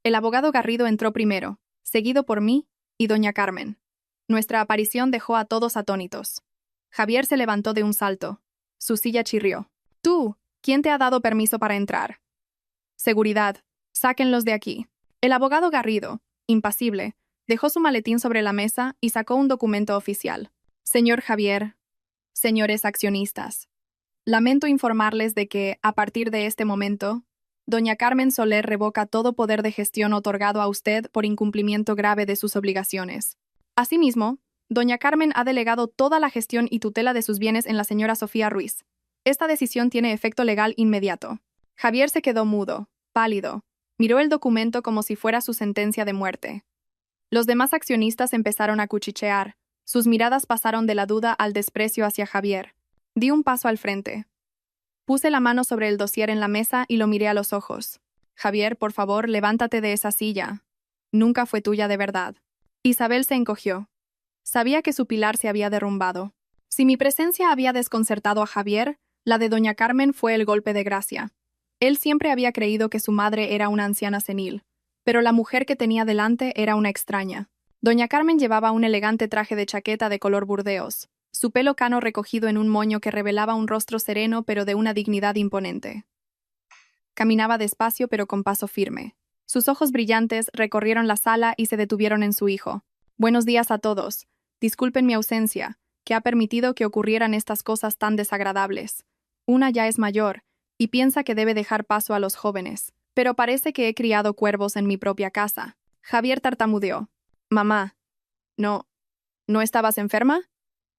El abogado Garrido entró primero, seguido por mí y doña Carmen. Nuestra aparición dejó a todos atónitos. Javier se levantó de un salto. Su silla chirrió. «Tú, ¿quién te ha dado permiso para entrar?» «Seguridad, sáquenlos de aquí». El abogado Garrido, impasible, dejó su maletín sobre la mesa y sacó un documento oficial. «Señor Javier, señores accionistas, lamento informarles de que, a partir de este momento, doña Carmen Soler revoca todo poder de gestión otorgado a usted por incumplimiento grave de sus obligaciones. Asimismo, doña Carmen ha delegado toda la gestión y tutela de sus bienes en la señora Sofía Ruiz. Esta decisión tiene efecto legal inmediato». Javier se quedó mudo, pálido. Miró el documento como si fuera su sentencia de muerte. Los demás accionistas empezaron a cuchichear. Sus miradas pasaron de la duda al desprecio hacia Javier. Di un paso al frente. Puse la mano sobre el dossier en la mesa y lo miré a los ojos. «Javier, por favor, levántate de esa silla. Nunca fue tuya de verdad». Isabel se encogió. Sabía que su pilar se había derrumbado. Si mi presencia había desconcertado a Javier, la de doña Carmen fue el golpe de gracia. Él siempre había creído que su madre era una anciana senil, pero la mujer que tenía delante era una extraña. Doña Carmen llevaba un elegante traje de chaqueta de color burdeos, su pelo cano recogido en un moño que revelaba un rostro sereno pero de una dignidad imponente. Caminaba despacio pero con paso firme. Sus ojos brillantes recorrieron la sala y se detuvieron en su hijo. «Buenos días a todos. Disculpen mi ausencia, que ha permitido que ocurrieran estas cosas tan desagradables. Una ya es mayor, y piensa que debe dejar paso a los jóvenes. Pero parece que he criado cuervos en mi propia casa». Javier tartamudeó. «Mamá, ¿no estabas enferma?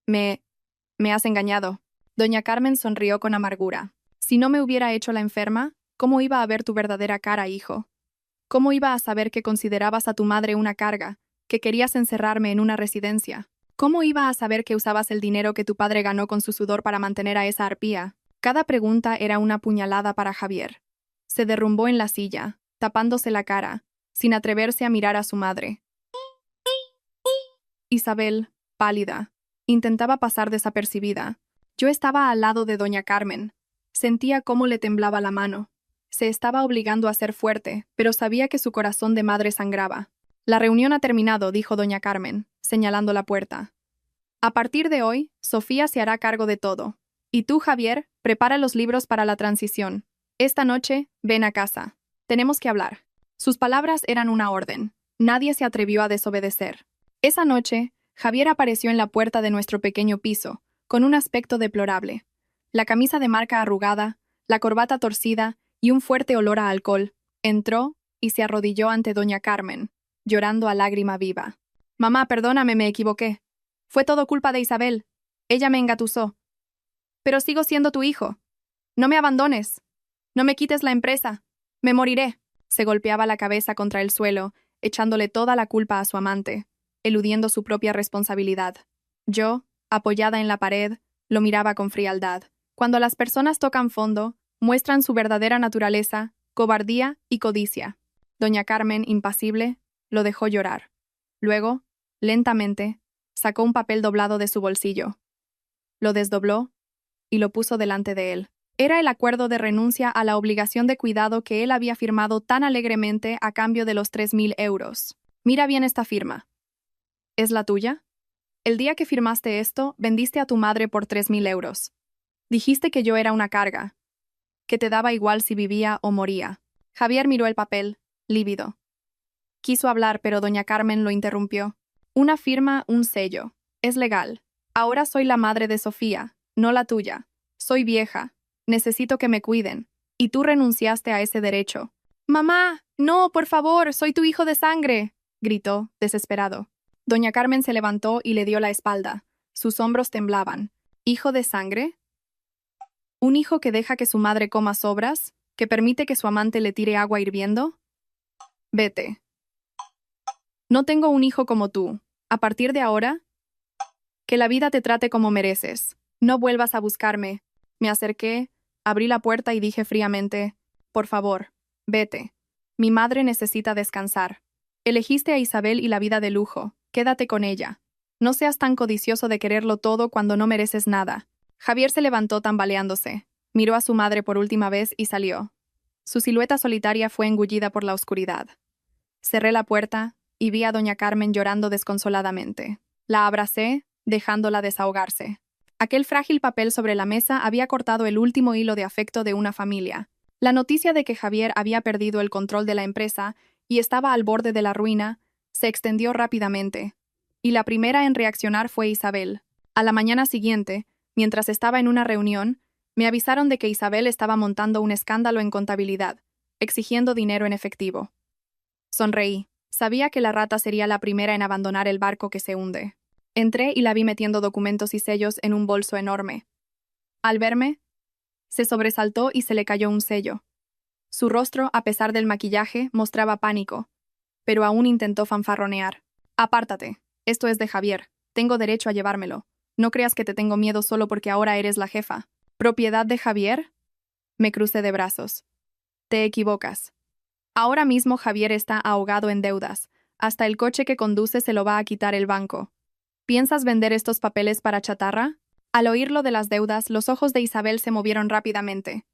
Me has engañado». Doña Carmen sonrió con amargura. «Si no me hubiera hecho la enferma, ¿cómo iba a ver tu verdadera cara, hijo? ¿Cómo iba a saber que considerabas a tu madre una carga, que querías encerrarme en una residencia? ¿Cómo iba a saber que usabas el dinero que tu padre ganó con su sudor para mantener a esa arpía?» Cada pregunta era una puñalada para Javier. Se derrumbó en la silla, tapándose la cara, sin atreverse a mirar a su madre. Isabel, pálida, intentaba pasar desapercibida. Yo estaba al lado de doña Carmen. Sentía cómo le temblaba la mano. Se estaba obligando a ser fuerte, pero sabía que su corazón de madre sangraba. «La reunión ha terminado», dijo doña Carmen, señalando la puerta. «A partir de hoy, Sofía se hará cargo de todo. Y tú, Javier, prepara los libros para la transición. Esta noche, ven a casa. Tenemos que hablar». Sus palabras eran una orden. Nadie se atrevió a desobedecer. Esa noche, Javier apareció en la puerta de nuestro pequeño piso, con un aspecto deplorable. La camisa de marca arrugada, la corbata torcida y un fuerte olor a alcohol. Entró y se arrodilló ante doña Carmen, llorando a lágrima viva. «Mamá, perdóname, me equivoqué. Fue todo culpa de Isabel. Ella me engatusó. Pero sigo siendo tu hijo. No me abandones. No me quites la empresa. Me moriré». Se golpeaba la cabeza contra el suelo, echándole toda la culpa a su amante, eludiendo su propia responsabilidad. Yo, apoyada en la pared, lo miraba con frialdad. Cuando las personas tocan fondo, muestran su verdadera naturaleza, cobardía y codicia. Doña Carmen, impasible, lo dejó llorar. Luego, lentamente, sacó un papel doblado de su bolsillo. Lo desdobló y lo puso delante de él. Era el acuerdo de renuncia a la obligación de cuidado que él había firmado tan alegremente a cambio de los 3.000 euros. Mira bien esta firma. ¿Es la tuya? El día que firmaste esto, vendiste a tu madre por 3.000 euros. Dijiste que yo era una carga, que te daba igual si vivía o moría. Javier miró el papel, lívido. Quiso hablar, pero doña Carmen lo interrumpió. Una firma, un sello. Es legal. Ahora soy la madre de Sofía, no la tuya. Soy vieja. Necesito que me cuiden. Y tú renunciaste a ese derecho. ¡Mamá! ¡No, por favor! ¡Soy tu hijo de sangre!, gritó, desesperado. Doña Carmen se levantó y le dio la espalda. Sus hombros temblaban. ¿Hijo de sangre? ¿Un hijo que deja que su madre coma sobras? ¿Que permite que su amante le tire agua hirviendo? Vete. No tengo un hijo como tú. A partir de ahora, que la vida te trate como mereces. No vuelvas a buscarme. Me acerqué, abrí la puerta y dije fríamente, por favor, vete. Mi madre necesita descansar. Elegiste a Isabel y la vida de lujo. Quédate con ella. No seas tan codicioso de quererlo todo cuando no mereces nada. Javier se levantó tambaleándose. Miró a su madre por última vez y salió. Su silueta solitaria fue engullida por la oscuridad. Cerré la puerta y vi a doña Carmen llorando desconsoladamente. La abracé, dejándola desahogarse. Aquel frágil papel sobre la mesa había cortado el último hilo de afecto de una familia. La noticia de que Javier había perdido el control de la empresa y estaba al borde de la ruina se extendió rápidamente, y la primera en reaccionar fue Isabel. A la mañana siguiente, mientras estaba en una reunión, me avisaron de que Isabel estaba montando un escándalo en contabilidad, exigiendo dinero en efectivo. Sonreí. Sabía que la rata sería la primera en abandonar el barco que se hunde. Entré y la vi metiendo documentos y sellos en un bolso enorme. Al verme, se sobresaltó y se le cayó un sello. Su rostro, a pesar del maquillaje, mostraba pánico, pero aún intentó fanfarronear. Apártate. Esto es de Javier. Tengo derecho a llevármelo. No creas que te tengo miedo solo porque ahora eres la jefa. ¿Propiedad de Javier? Me crucé de brazos. Te equivocas. Ahora mismo Javier está ahogado en deudas. Hasta el coche que conduce se lo va a quitar el banco. ¿Piensas vender estos papeles para chatarra? Al oír lo de las deudas, los ojos de Isabel se movieron rápidamente.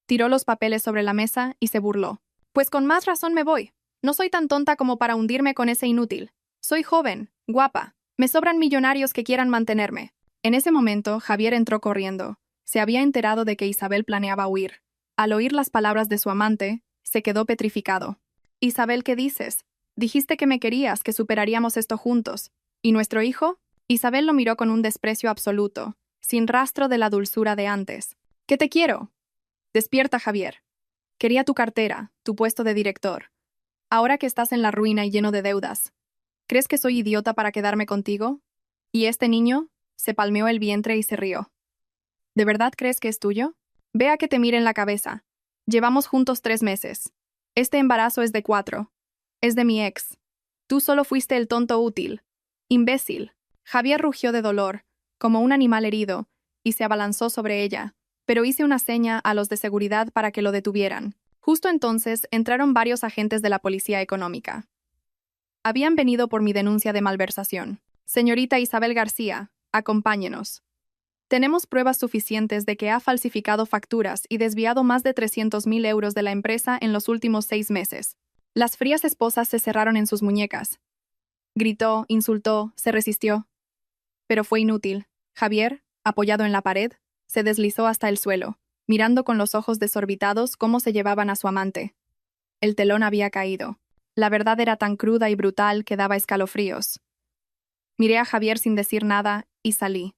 Tiró los papeles sobre la mesa y se burló. Pues con más razón me voy. No soy tan tonta como para hundirme con ese inútil. Soy joven, guapa. Me sobran millonarios que quieran mantenerme. En ese momento, Javier entró corriendo. Se había enterado de que Isabel planeaba huir. Al oír las palabras de su amante, se quedó petrificado. Isabel, ¿qué dices? Dijiste que me querías, que superaríamos esto juntos. ¿Y nuestro hijo? Isabel lo miró con un desprecio absoluto, sin rastro de la dulzura de antes. ¿Qué te quiero? Despierta, Javier. Quería tu cartera, tu puesto de director. Ahora que estás en la ruina y lleno de deudas, ¿crees que soy idiota para quedarme contigo? ¿Y este niño? Se palmeó el vientre y se rió. ¿De verdad crees que es tuyo? Ve a que te mire en la cabeza. Llevamos juntos 3 meses. Este embarazo es de 4. Es de mi ex. Tú solo fuiste el tonto útil. Imbécil. Javier rugió de dolor, como un animal herido, y se abalanzó sobre ella, pero hice una seña a los de seguridad para que lo detuvieran. Justo entonces entraron varios agentes de la policía económica. Habían venido por mi denuncia de malversación. Señorita Isabel García, acompáñenos. Tenemos pruebas suficientes de que ha falsificado facturas y desviado más de 300.000 euros de la empresa en los últimos 6 meses. Las frías esposas se cerraron en sus muñecas. Gritó, insultó, se resistió. Pero fue inútil. Javier, apoyado en la pared, se deslizó hasta el suelo, mirando con los ojos desorbitados cómo se llevaban a su amante. El telón había caído. La verdad era tan cruda y brutal que daba escalofríos. Miré a Javier sin decir nada y salí.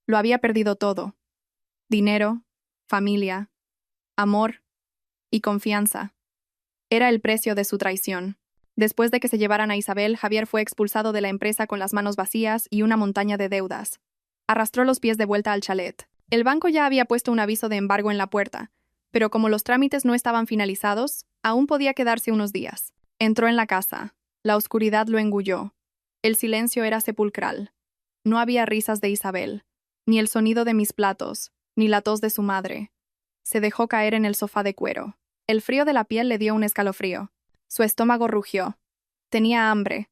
Lo había perdido todo. Dinero, familia, amor y confianza. Era el precio de su traición. Después de que se llevaran a Isabel, Javier fue expulsado de la empresa con las manos vacías y una montaña de deudas. Arrastró los pies de vuelta al chalet. El banco ya había puesto un aviso de embargo en la puerta, pero como los trámites no estaban finalizados, aún podía quedarse unos días. Entró en la casa. La oscuridad lo engulló. El silencio era sepulcral. No había risas de Isabel, ni el sonido de mis platos, ni la tos de su madre. Se dejó caer en el sofá de cuero. El frío de la piel le dio un escalofrío. Su estómago rugió. Tenía hambre.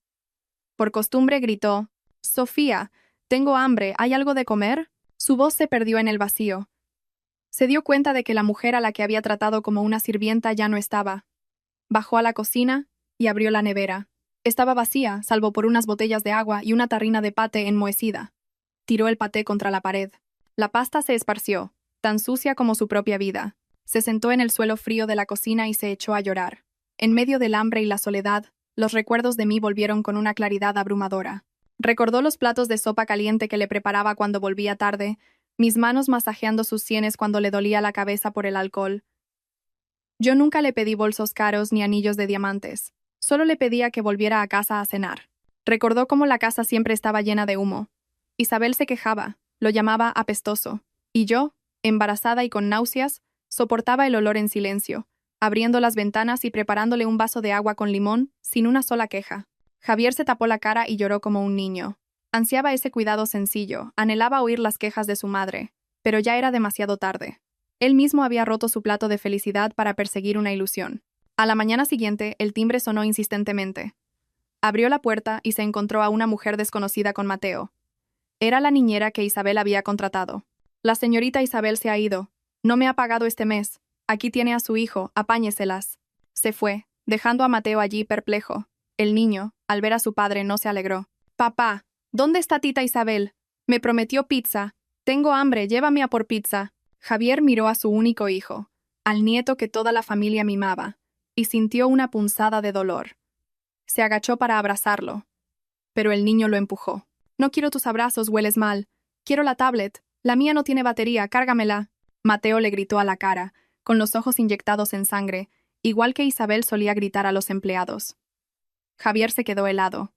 Por costumbre gritó: «Sofía, tengo hambre, ¿hay algo de comer?». Su voz se perdió en el vacío. Se dio cuenta de que la mujer a la que había tratado como una sirvienta ya no estaba. Bajó a la cocina y abrió la nevera. Estaba vacía, salvo por unas botellas de agua y una tarrina de paté enmohecida. Tiró el paté contra la pared. La pasta se esparció, tan sucia como su propia vida. Se sentó en el suelo frío de la cocina y se echó a llorar. En medio del hambre y la soledad, los recuerdos de mí volvieron con una claridad abrumadora. Recordó los platos de sopa caliente que le preparaba cuando volvía tarde, mis manos masajeando sus sienes cuando le dolía la cabeza por el alcohol. Yo nunca le pedí bolsos caros ni anillos de diamantes. Solo le pedía que volviera a casa a cenar. Recordó cómo la casa siempre estaba llena de humo. Isabel se quejaba, lo llamaba apestoso. Y yo, embarazada y con náuseas, soportaba el olor en silencio, abriendo las ventanas y preparándole un vaso de agua con limón, sin una sola queja. Javier se tapó la cara y lloró como un niño. Ansiaba ese cuidado sencillo, anhelaba oír las quejas de su madre, pero ya era demasiado tarde. Él mismo había roto su plato de felicidad para perseguir una ilusión. A la mañana siguiente, el timbre sonó insistentemente. Abrió la puerta y se encontró a una mujer desconocida con Mateo. Era la niñera que Isabel había contratado. «La señorita Isabel se ha ido. No me ha pagado este mes. Aquí tiene a su hijo, apáñeselas». Se fue, dejando a Mateo allí perplejo. El niño, al ver a su padre, no se alegró. «Papá, ¿dónde está tita Isabel? Me prometió pizza. Tengo hambre, llévame a por pizza». Javier miró a su único hijo, al nieto que toda la familia mimaba, y sintió una punzada de dolor. Se agachó para abrazarlo, pero el niño lo empujó. «No quiero tus abrazos, hueles mal. Quiero la tablet. La mía no tiene batería, cárgamela». Mateo le gritó a la cara, con los ojos inyectados en sangre, igual que Isabel solía gritar a los empleados. Javier se quedó helado.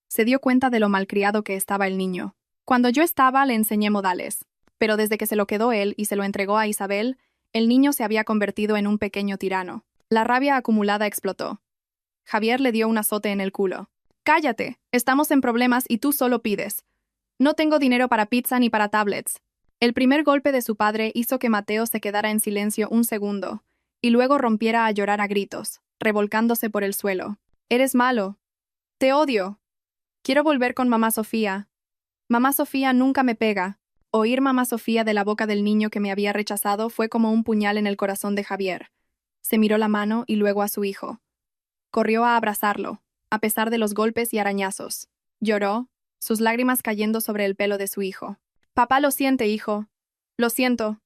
Se dio cuenta de lo malcriado que estaba el niño. Cuando yo estaba, le enseñé modales. Pero desde que se lo quedó él y se lo entregó a Isabel, el niño se había convertido en un pequeño tirano. La rabia acumulada explotó. Javier le dio un azote en el culo. «Cállate, estamos en problemas y tú solo pides. No tengo dinero para pizza ni para tablets». El primer golpe de su padre hizo que Mateo se quedara en silencio un segundo, y luego rompiera a llorar a gritos, revolcándose por el suelo. «Eres malo. Te odio. Quiero volver con mamá Sofía. Mamá Sofía nunca me pega». Oír mamá Sofía de la boca del niño que me había rechazado fue como un puñal en el corazón de Javier. Se miró la mano y luego a su hijo. Corrió a abrazarlo, a pesar de los golpes y arañazos. Lloró, sus lágrimas cayendo sobre el pelo de su hijo. «Papá lo siente, hijo. Lo siento.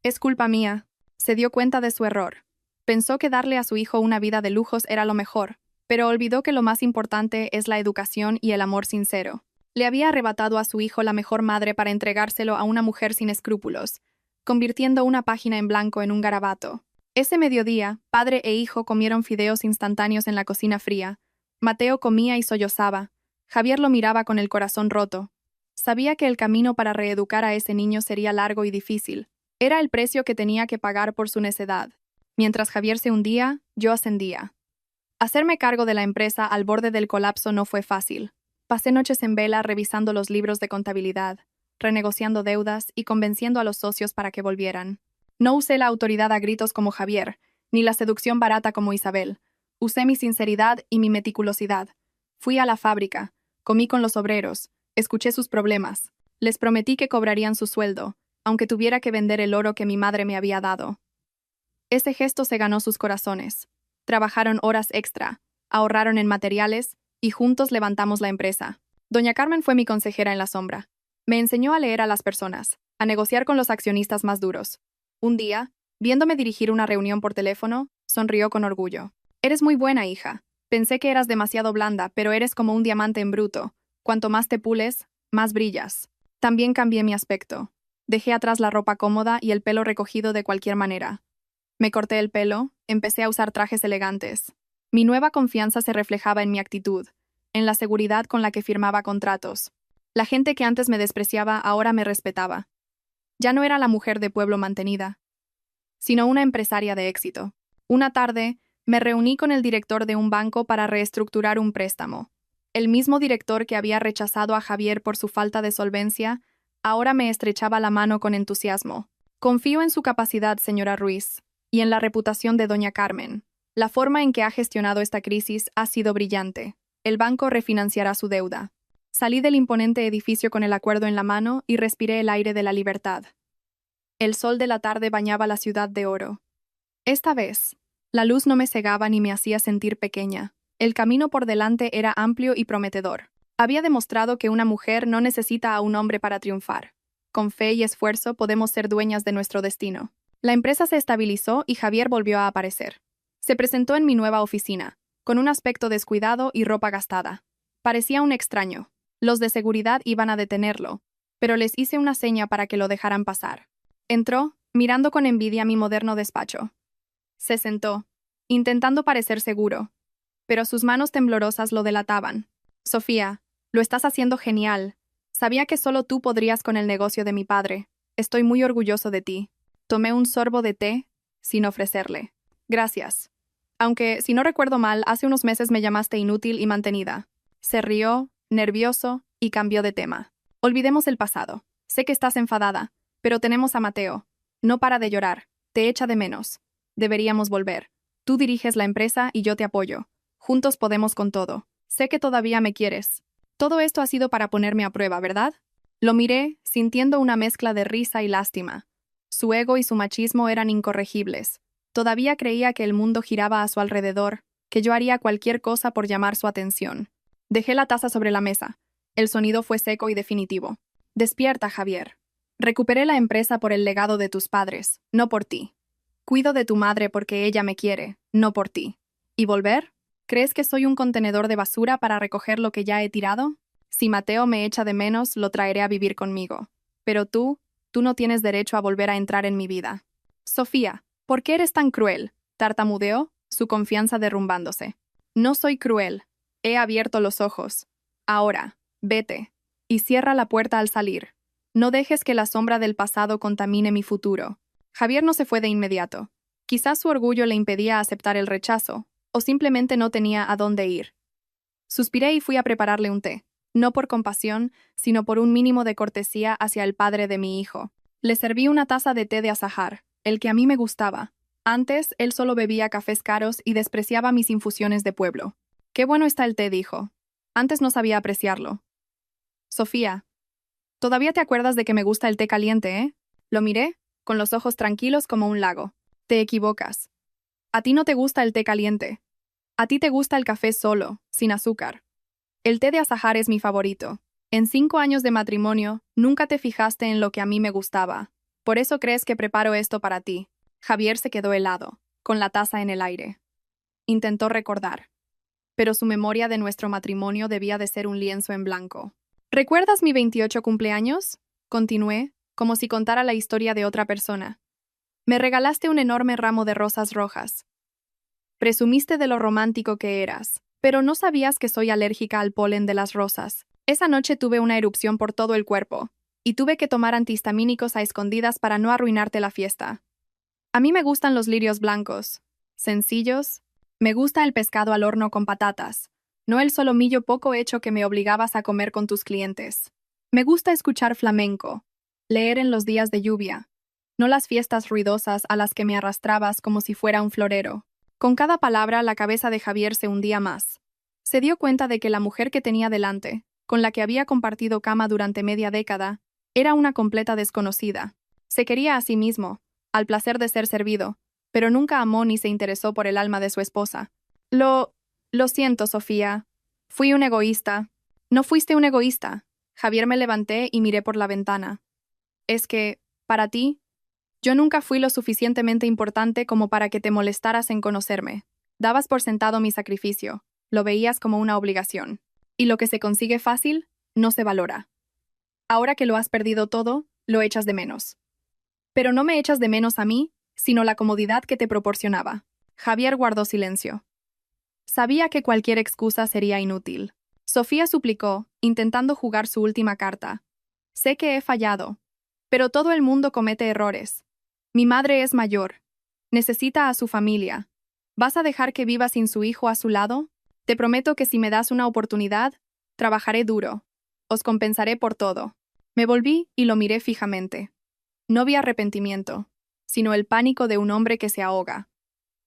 Es culpa mía». Se dio cuenta de su error. Pensó que darle a su hijo una vida de lujos era lo mejor, pero olvidó que lo más importante es la educación y el amor sincero. Le había arrebatado a su hijo la mejor madre para entregárselo a una mujer sin escrúpulos, convirtiendo una página en blanco en un garabato. Ese mediodía, padre e hijo comieron fideos instantáneos en la cocina fría. Mateo comía y sollozaba. Javier lo miraba con el corazón roto. Sabía que el camino para reeducar a ese niño sería largo y difícil. Era el precio que tenía que pagar por su necedad. Mientras Javier se hundía, yo ascendía. Hacerme cargo de la empresa al borde del colapso no fue fácil. Pasé noches en vela revisando los libros de contabilidad, renegociando deudas y convenciendo a los socios para que volvieran. No usé la autoridad a gritos como Javier, ni la seducción barata como Isabel. Usé mi sinceridad y mi meticulosidad. Fui a la fábrica, comí con los obreros, escuché sus problemas. Les prometí que cobrarían su sueldo, aunque tuviera que vender el oro que mi madre me había dado. Ese gesto se ganó sus corazones. Trabajaron horas extra, ahorraron en materiales, y juntos levantamos la empresa. Doña Carmen fue mi consejera en la sombra. Me enseñó a leer a las personas, a negociar con los accionistas más duros. Un día, viéndome dirigir una reunión por teléfono, sonrió con orgullo. «Eres muy buena, hija. Pensé que eras demasiado blanda, pero eres como un diamante en bruto. Cuanto más te pules, más brillas». También cambié mi aspecto. Dejé atrás la ropa cómoda y el pelo recogido de cualquier manera. Me corté el pelo, empecé a usar trajes elegantes. Mi nueva confianza se reflejaba en mi actitud, en la seguridad con la que firmaba contratos. La gente que antes me despreciaba ahora me respetaba. Ya no era la mujer de pueblo mantenida, sino una empresaria de éxito. Una tarde, me reuní con el director de un banco para reestructurar un préstamo. El mismo director que había rechazado a Javier por su falta de solvencia, Ahora me estrechaba la mano con entusiasmo. Confío en su capacidad, señora Ruiz, y en la reputación de doña Carmen. La forma en que ha gestionado esta crisis ha sido brillante. El banco refinanciará su deuda. Salí del imponente edificio con el acuerdo en la mano y respiré el aire de la libertad. El sol de la tarde bañaba la ciudad de oro. Esta vez, la luz no me cegaba ni me hacía sentir pequeña. El camino por delante era amplio y prometedor. Había demostrado que una mujer no necesita a un hombre para triunfar. Con fe y esfuerzo podemos ser dueñas de nuestro destino. La empresa se estabilizó y Javier volvió a aparecer. Se presentó en mi nueva oficina, con un aspecto descuidado y ropa gastada. Parecía un extraño. Los de seguridad iban a detenerlo, pero les hice una seña para que lo dejaran pasar. Entró, mirando con envidia mi moderno despacho. Se sentó, intentando parecer seguro, pero sus manos temblorosas lo delataban. Sofía, lo estás haciendo genial. Sabía que solo tú podrías con el negocio de mi padre. Estoy muy orgulloso de ti. Tomé un sorbo de té, sin ofrecerle. Gracias. Aunque, si no recuerdo mal, hace unos meses me llamaste inútil y mantenida. Se rió, nervioso, y cambió de tema. Olvidemos el pasado. Sé que estás enfadada, pero tenemos a Mateo. No para de llorar. Te echa de menos. Deberíamos volver. Tú diriges la empresa y yo te apoyo. Juntos podemos con todo. Sé que todavía me quieres. Todo esto ha sido para ponerme a prueba, ¿verdad? Lo miré, sintiendo una mezcla de risa y lástima. Su ego y su machismo eran incorregibles. Todavía creía que el mundo giraba a su alrededor, que yo haría cualquier cosa por llamar su atención. Dejé la taza sobre la mesa. El sonido fue seco y definitivo. Despierta, Javier. Recuperé la empresa por el legado de tus padres, no por ti. Cuido de tu madre porque ella me quiere, no por ti. ¿Y volver? ¿Crees que soy un contenedor de basura para recoger lo que ya he tirado? Si Mateo me echa de menos, lo traeré a vivir conmigo. Pero tú no tienes derecho a volver a entrar en mi vida. Sofía, ¿por qué eres tan cruel? Tartamudeó, su confianza derrumbándose. No soy cruel. He abierto los ojos. Ahora, vete. Y cierra la puerta al salir. No dejes que la sombra del pasado contamine mi futuro. Javier no se fue de inmediato. Quizás su orgullo le impedía aceptar el rechazo, o simplemente no tenía a dónde ir. Suspiré y fui a prepararle un té, no por compasión, sino por un mínimo de cortesía hacia el padre de mi hijo. Le serví una taza de té de azahar, el que a mí me gustaba. Antes, él solo bebía cafés caros y despreciaba mis infusiones de pueblo. «Qué bueno está el té», dijo. Antes no sabía apreciarlo. «Sofía, todavía te acuerdas de que me gusta el té caliente, ¿eh?» Lo miré, con los ojos tranquilos como un lago. «Te equivocas. A ti no te gusta el té caliente. A ti te gusta el café solo, sin azúcar. El té de azahar es mi favorito. En 5 años de matrimonio, nunca te fijaste en lo que a mí me gustaba. Por eso crees que preparo esto para ti». Javier se quedó helado, con la taza en el aire. Intentó recordar. Pero su memoria de nuestro matrimonio debía de ser un lienzo en blanco. ¿Recuerdas mi 28 cumpleaños? Continué, como si contara la historia de otra persona. Me regalaste un enorme ramo de rosas rojas. Presumiste de lo romántico que eras, pero no sabías que soy alérgica al polen de las rosas. Esa noche tuve una erupción por todo el cuerpo, y tuve que tomar antihistamínicos a escondidas para no arruinarte la fiesta. A mí me gustan los lirios blancos, sencillos. Me gusta el pescado al horno con patatas, no el solomillo poco hecho que me obligabas a comer con tus clientes. Me gusta escuchar flamenco, leer en los días de lluvia, no las fiestas ruidosas a las que me arrastrabas como si fuera un florero. Con cada palabra, la cabeza de Javier se hundía más. Se dio cuenta de que la mujer que tenía delante, con la que había compartido cama durante media década, era una completa desconocida. Se quería a sí mismo, al placer de ser servido, pero nunca amó ni se interesó por el alma de su esposa. Lo siento, Sofía. Fui un egoísta. No fuiste un egoísta. Javier, me levanté y miré por la ventana. Es que, para ti, yo nunca fui lo suficientemente importante como para que te molestaras en conocerme. Dabas por sentado mi sacrificio, lo veías como una obligación. Y lo que se consigue fácil, no se valora. Ahora que lo has perdido todo, lo echas de menos. Pero no me echas de menos a mí, sino la comodidad que te proporcionaba. Javier guardó silencio. Sabía que cualquier excusa sería inútil. Sofía suplicó, intentando jugar su última carta. Sé que he fallado, pero todo el mundo comete errores. Mi madre es mayor. Necesita a su familia. ¿Vas a dejar que viva sin su hijo a su lado? Te prometo que si me das una oportunidad, trabajaré duro. Os compensaré por todo. Me volví y lo miré fijamente. No vi arrepentimiento, sino el pánico de un hombre que se ahoga.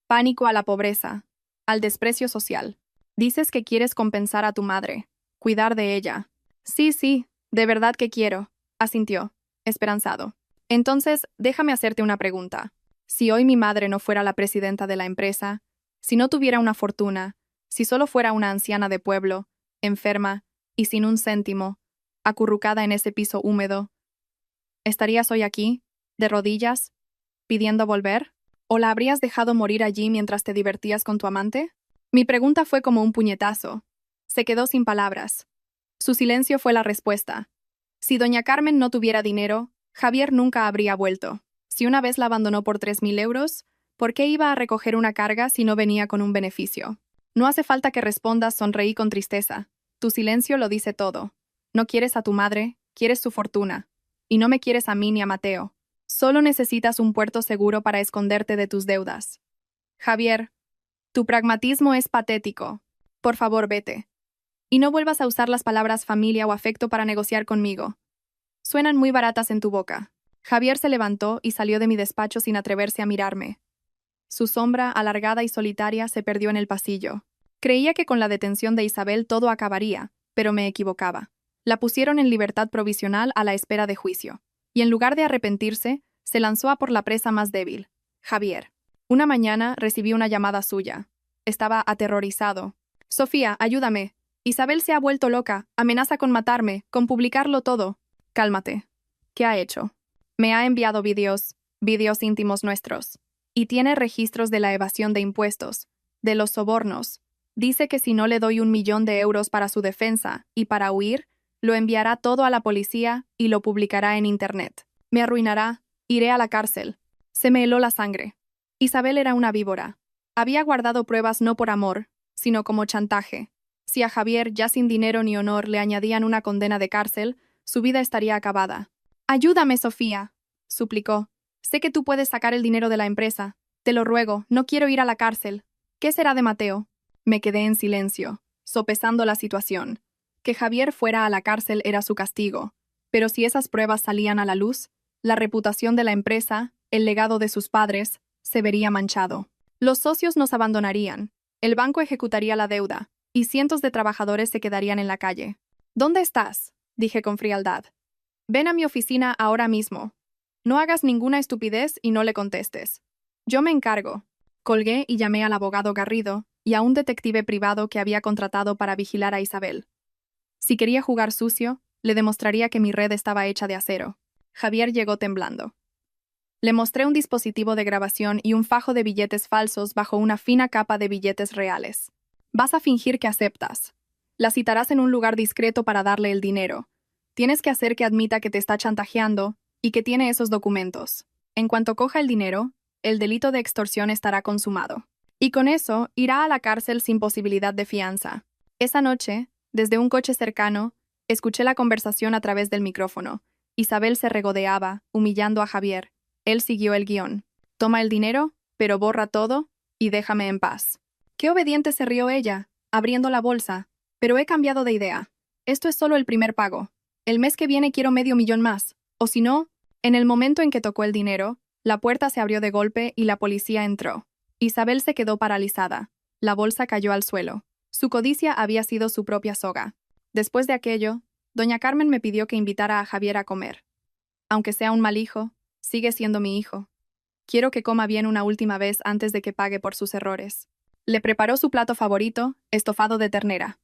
Pánico a la pobreza, al desprecio social. Dices que quieres compensar a tu madre, cuidar de ella. Sí, sí, de verdad que quiero, asintió, esperanzado. Entonces, déjame hacerte una pregunta. Si hoy mi madre no fuera la presidenta de la empresa, si no tuviera una fortuna, si solo fuera una anciana de pueblo, enferma y sin un céntimo, acurrucada en ese piso húmedo, ¿estarías hoy aquí, de rodillas, pidiendo volver? ¿O la habrías dejado morir allí mientras te divertías con tu amante? Mi pregunta fue como un puñetazo. Se quedó sin palabras. Su silencio fue la respuesta. Si doña Carmen no tuviera dinero, Javier nunca habría vuelto. Si una vez la abandonó por 3.000 euros, ¿por qué iba a recoger una carga si no venía con un beneficio? No hace falta que respondas, sonreí con tristeza. Tu silencio lo dice todo. No quieres a tu madre, quieres su fortuna. Y no me quieres a mí ni a Mateo. Solo necesitas un puerto seguro para esconderte de tus deudas. Javier, tu pragmatismo es patético. Por favor, vete. Y no vuelvas a usar las palabras familia o afecto para negociar conmigo. Suenan muy baratas en tu boca. Javier se levantó y salió de mi despacho sin atreverse a mirarme. Su sombra, alargada y solitaria, se perdió en el pasillo. Creía que con la detención de Isabel todo acabaría, pero me equivocaba. La pusieron en libertad provisional a la espera de juicio. Y en lugar de arrepentirse, se lanzó a por la presa más débil, Javier. Una mañana recibí una llamada suya. Estaba aterrorizado. Sofía, ayúdame. Isabel se ha vuelto loca, amenaza con matarme, con publicarlo todo. Cálmate. ¿Qué ha hecho? Me ha enviado vídeos íntimos nuestros. Y tiene registros de la evasión de impuestos, de los sobornos. Dice que si no le doy 1.000.000 de euros para su defensa y para huir, lo enviará todo a la policía y lo publicará en Internet. Me arruinará, iré a la cárcel. Se me heló la sangre. Isabel era una víbora. Había guardado pruebas no por amor, sino como chantaje. Si a Javier, ya sin dinero ni honor, le añadían una condena de cárcel, su vida estaría acabada. «Ayúdame, Sofía», suplicó. «Sé que tú puedes sacar el dinero de la empresa. Te lo ruego, no quiero ir a la cárcel. ¿Qué será de Mateo?» Me quedé en silencio, sopesando la situación. Que Javier fuera a la cárcel era su castigo, pero si esas pruebas salían a la luz, la reputación de la empresa, el legado de sus padres, se vería manchado. Los socios nos abandonarían, el banco ejecutaría la deuda, y cientos de trabajadores se quedarían en la calle. «¿Dónde estás?», dije con frialdad. «Ven a mi oficina ahora mismo. No hagas ninguna estupidez y no le contestes. Yo me encargo». Colgué y llamé al abogado Garrido y a un detective privado que había contratado para vigilar a Isabel. Si quería jugar sucio, le demostraría que mi red estaba hecha de acero. Javier llegó temblando. Le mostré un dispositivo de grabación y un fajo de billetes falsos bajo una fina capa de billetes reales. «Vas a fingir que aceptas. La citarás en un lugar discreto para darle el dinero. Tienes que hacer que admita que te está chantajeando y que tiene esos documentos. En cuanto coja el dinero, el delito de extorsión estará consumado. Y con eso, irá a la cárcel sin posibilidad de fianza». Esa noche, desde un coche cercano, escuché la conversación a través del micrófono. Isabel se regodeaba, humillando a Javier. Él siguió el guión. «Toma el dinero, pero borra todo y déjame en paz». Qué obediente se rió ella, abriendo la bolsa. «Pero he cambiado de idea. Esto es solo el primer pago. El mes que viene quiero 500.000 más. O si no». En el momento en que tocó el dinero, la puerta se abrió de golpe y la policía entró. Isabel se quedó paralizada. La bolsa cayó al suelo. Su codicia había sido su propia soga. Después de aquello, doña Carmen me pidió que invitara a Javier a comer. Aunque sea un mal hijo, sigue siendo mi hijo. Quiero que coma bien una última vez antes de que pague por sus errores. Le preparó su plato favorito, estofado de ternera.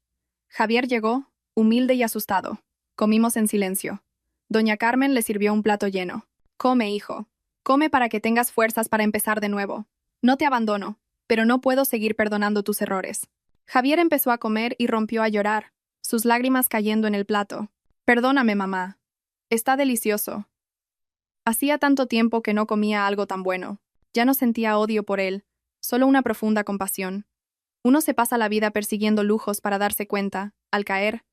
Javier llegó, humilde y asustado. Comimos en silencio. Doña Carmen le sirvió un plato lleno. «Come, hijo. Come para que tengas fuerzas para empezar de nuevo. No te abandono, pero no puedo seguir perdonando tus errores». Javier empezó a comer y rompió a llorar, sus lágrimas cayendo en el plato. «Perdóname, mamá. Está delicioso». Hacía tanto tiempo que no comía algo tan bueno. Ya no sentía odio por él, solo una profunda compasión. Uno se pasa la vida persiguiendo lujos para darse cuenta, al caer,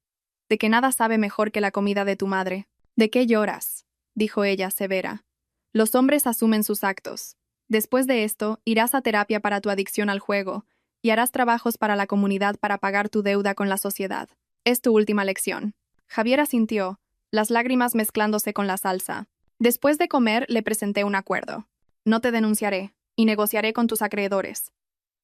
de que nada sabe mejor que la comida de tu madre. «¿De qué lloras?», dijo ella, severa. «Los hombres asumen sus actos. Después de esto, irás a terapia para tu adicción al juego y harás trabajos para la comunidad para pagar tu deuda con la sociedad. Es tu última lección». Javier asintió, las lágrimas mezclándose con la salsa. Después de comer, le presenté un acuerdo. No te denunciaré, y negociaré con tus acreedores.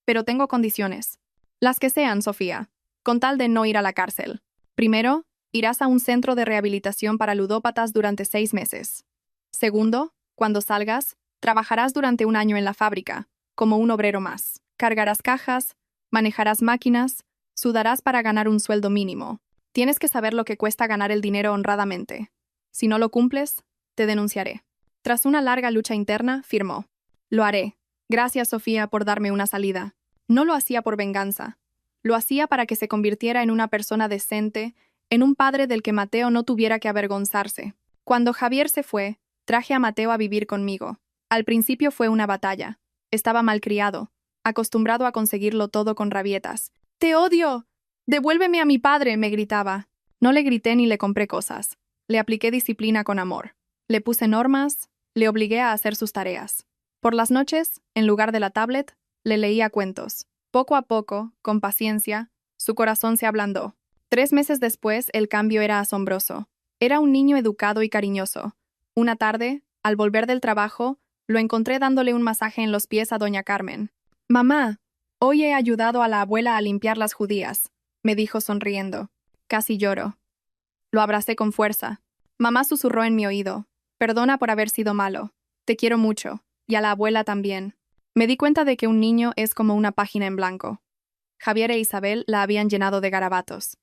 Pero tengo condiciones. Las que sean, Sofía, con tal de no ir a la cárcel. Primero, irás a un centro de rehabilitación para ludópatas durante 6 meses. Segundo, cuando salgas, trabajarás durante 1 año en la fábrica, como un obrero más. Cargarás cajas, manejarás máquinas, sudarás para ganar un sueldo mínimo. Tienes que saber lo que cuesta ganar el dinero honradamente. Si no lo cumples, te denunciaré. Tras una larga lucha interna, firmó. Lo haré. Gracias, Sofía, por darme una salida. No lo hacía por venganza. Lo hacía para que se convirtiera en una persona decente, en un padre del que Mateo no tuviera que avergonzarse. Cuando Javier se fue, traje a Mateo a vivir conmigo. Al principio fue una batalla. Estaba malcriado, acostumbrado a conseguirlo todo con rabietas. ¡Te odio! ¡Devuélveme a mi padre!, me gritaba. No le grité ni le compré cosas. Le apliqué disciplina con amor. Le puse normas, le obligué a hacer sus tareas. Por las noches, en lugar de la tablet, le leía cuentos. Poco a poco, con paciencia, su corazón se ablandó. 3 meses después, el cambio era asombroso. Era un niño educado y cariñoso. Una tarde, al volver del trabajo, lo encontré dándole un masaje en los pies a doña Carmen. «Mamá, hoy he ayudado a la abuela a limpiar las judías», me dijo sonriendo. Casi lloro. Lo abracé con fuerza. Mamá susurró en mi oído. «Perdona por haber sido malo. Te quiero mucho. Y a la abuela también». Me di cuenta de que un niño es como una página en blanco. Javier e Isabel la habían llenado de garabatos.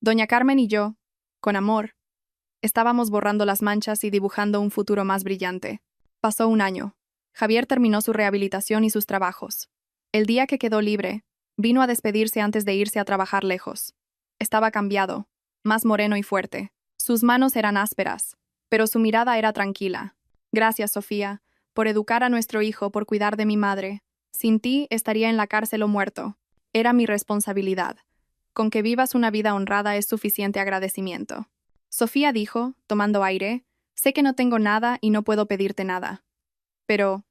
Doña Carmen y yo, con amor, estábamos borrando las manchas y dibujando un futuro más brillante. Pasó 1 año. Javier terminó su rehabilitación y sus trabajos. El día que quedó libre, vino a despedirse antes de irse a trabajar lejos. Estaba cambiado, más moreno y fuerte. Sus manos eran ásperas, pero su mirada era tranquila. «Gracias, Sofía, por educar a nuestro hijo, por cuidar de mi madre. Sin ti estaría en la cárcel o muerto. Era mi responsabilidad. Con que vivas una vida honrada es suficiente agradecimiento». Sofía dijo, tomando aire, «Sé que no tengo nada y no puedo pedirte nada. Pero,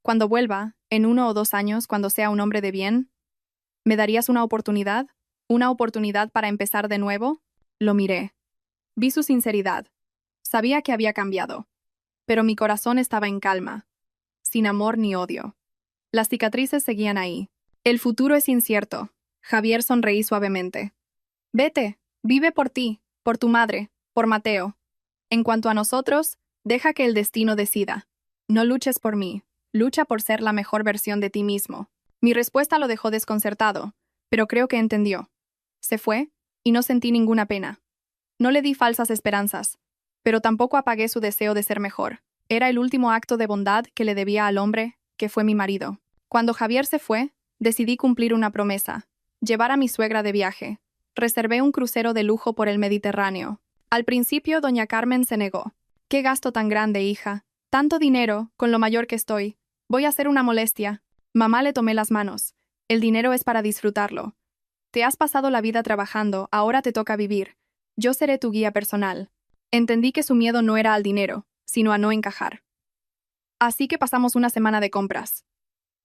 cuando vuelva, en 1 o 2 años, cuando sea un hombre de bien, ¿me darías una oportunidad? ¿Una oportunidad para empezar de nuevo?» Lo miré. Vi su sinceridad. Sabía que había cambiado. Pero mi corazón estaba en calma, sin amor ni odio. Las cicatrices seguían ahí. «El futuro es incierto». Javier sonreí suavemente. «Vete, vive por ti, por tu madre, por Mateo. En cuanto a nosotros, deja que el destino decida. No luches por mí, lucha por ser la mejor versión de ti mismo». Mi respuesta lo dejó desconcertado, pero creo que entendió. Se fue, y no sentí ninguna pena. No le di falsas esperanzas, pero tampoco apagué su deseo de ser mejor. Era el último acto de bondad que le debía al hombre, que fue mi marido. Cuando Javier se fue, decidí cumplir una promesa: llevar a mi suegra de viaje. Reservé un crucero de lujo por el Mediterráneo. Al principio, doña Carmen se negó. «¿Qué gasto tan grande, hija? Tanto dinero, con lo mayor que estoy. Voy a hacer una molestia». Mamá, le tomé las manos. «El dinero es para disfrutarlo. Te has pasado la vida trabajando, ahora te toca vivir. Yo seré tu guía personal». Entendí que su miedo no era al dinero, sino a no encajar. Así que pasamos una semana de compras.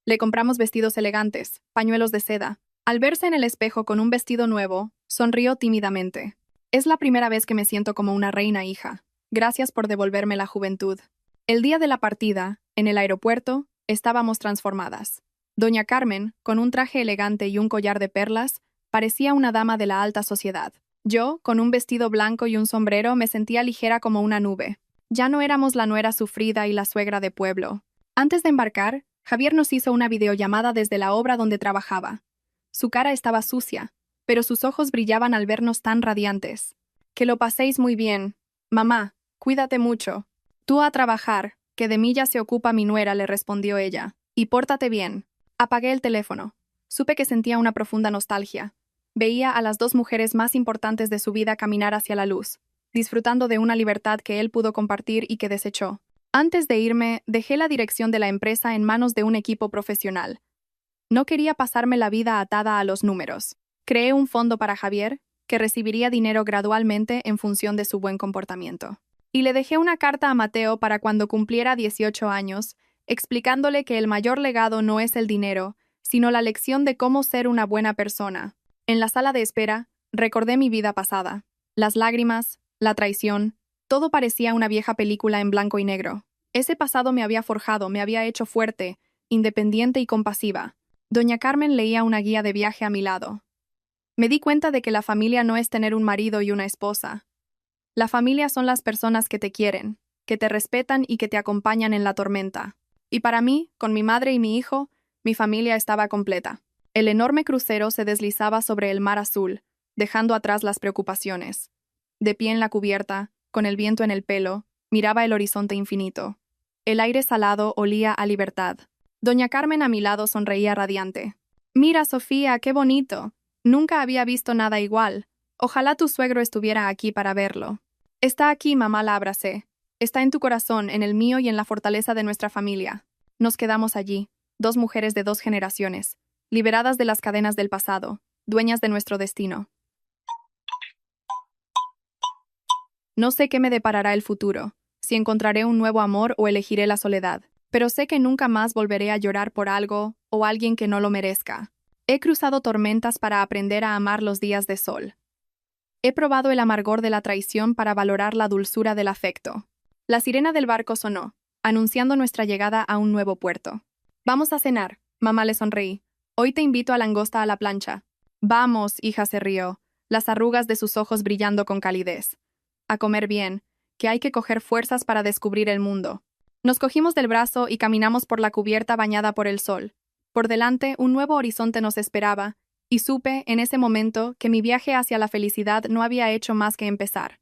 Le compramos vestidos elegantes, pañuelos de seda. Al verse en el espejo con un vestido nuevo, sonrió tímidamente. «Es la primera vez que me siento como una reina, hija. Gracias por devolverme la juventud». El día de la partida, en el aeropuerto, estábamos transformadas. Doña Carmen, con un traje elegante y un collar de perlas, parecía una dama de la alta sociedad. Yo, con un vestido blanco y un sombrero, me sentía ligera como una nube. Ya no éramos la nuera sufrida y la suegra de pueblo. Antes de embarcar, Javier nos hizo una videollamada desde la obra donde trabajaba. Su cara estaba sucia, pero sus ojos brillaban al vernos tan radiantes. «Que lo paséis muy bien. Mamá, cuídate mucho. Tú a trabajar, que de mí ya se ocupa mi nuera», le respondió ella. «Y pórtate bien». Apagué el teléfono. Supe que sentía una profunda nostalgia. Veía a las 2 mujeres más importantes de su vida caminar hacia la luz, disfrutando de una libertad que él pudo compartir y que desechó. Antes de irme, dejé la dirección de la empresa en manos de un equipo profesional. No quería pasarme la vida atada a los números. Creé un fondo para Javier, que recibiría dinero gradualmente en función de su buen comportamiento. Y le dejé una carta a Mateo para cuando cumpliera 18 años, explicándole que el mayor legado no es el dinero, sino la lección de cómo ser una buena persona. En la sala de espera, recordé mi vida pasada. Las lágrimas, la traición, todo parecía una vieja película en blanco y negro. Ese pasado me había forjado, me había hecho fuerte, independiente y compasiva. Doña Carmen leía una guía de viaje a mi lado. Me di cuenta de que la familia no es tener un marido y una esposa. La familia son las personas que te quieren, que te respetan y que te acompañan en la tormenta. Y para mí, con mi madre y mi hijo, mi familia estaba completa. El enorme crucero se deslizaba sobre el mar azul, dejando atrás las preocupaciones. De pie en la cubierta, con el viento en el pelo, miraba el horizonte infinito. El aire salado olía a libertad. Doña Carmen a mi lado sonreía radiante. «Mira, Sofía, qué bonito. Nunca había visto nada igual. Ojalá tu suegro estuviera aquí para verlo». «Está aquí, mamá», la abracé. «Está en tu corazón, en el mío y en la fortaleza de nuestra familia». Nos quedamos allí, dos mujeres de dos generaciones, liberadas de las cadenas del pasado, dueñas de nuestro destino. No sé qué me deparará el futuro, si encontraré un nuevo amor o elegiré la soledad, pero sé que nunca más volveré a llorar por algo o alguien que no lo merezca. He cruzado tormentas para aprender a amar los días de sol. He probado el amargor de la traición para valorar la dulzura del afecto. La sirena del barco sonó, anunciando nuestra llegada a un nuevo puerto. «Vamos a cenar», mamá le sonreí. «Hoy te invito a langosta a la plancha». «Vamos», hija se rió, las arrugas de sus ojos brillando con calidez. «A comer bien, que hay que coger fuerzas para descubrir el mundo». Nos cogimos del brazo y caminamos por la cubierta bañada por el sol. Por delante, un nuevo horizonte nos esperaba, y supe, en ese momento, que mi viaje hacia la felicidad no había hecho más que empezar.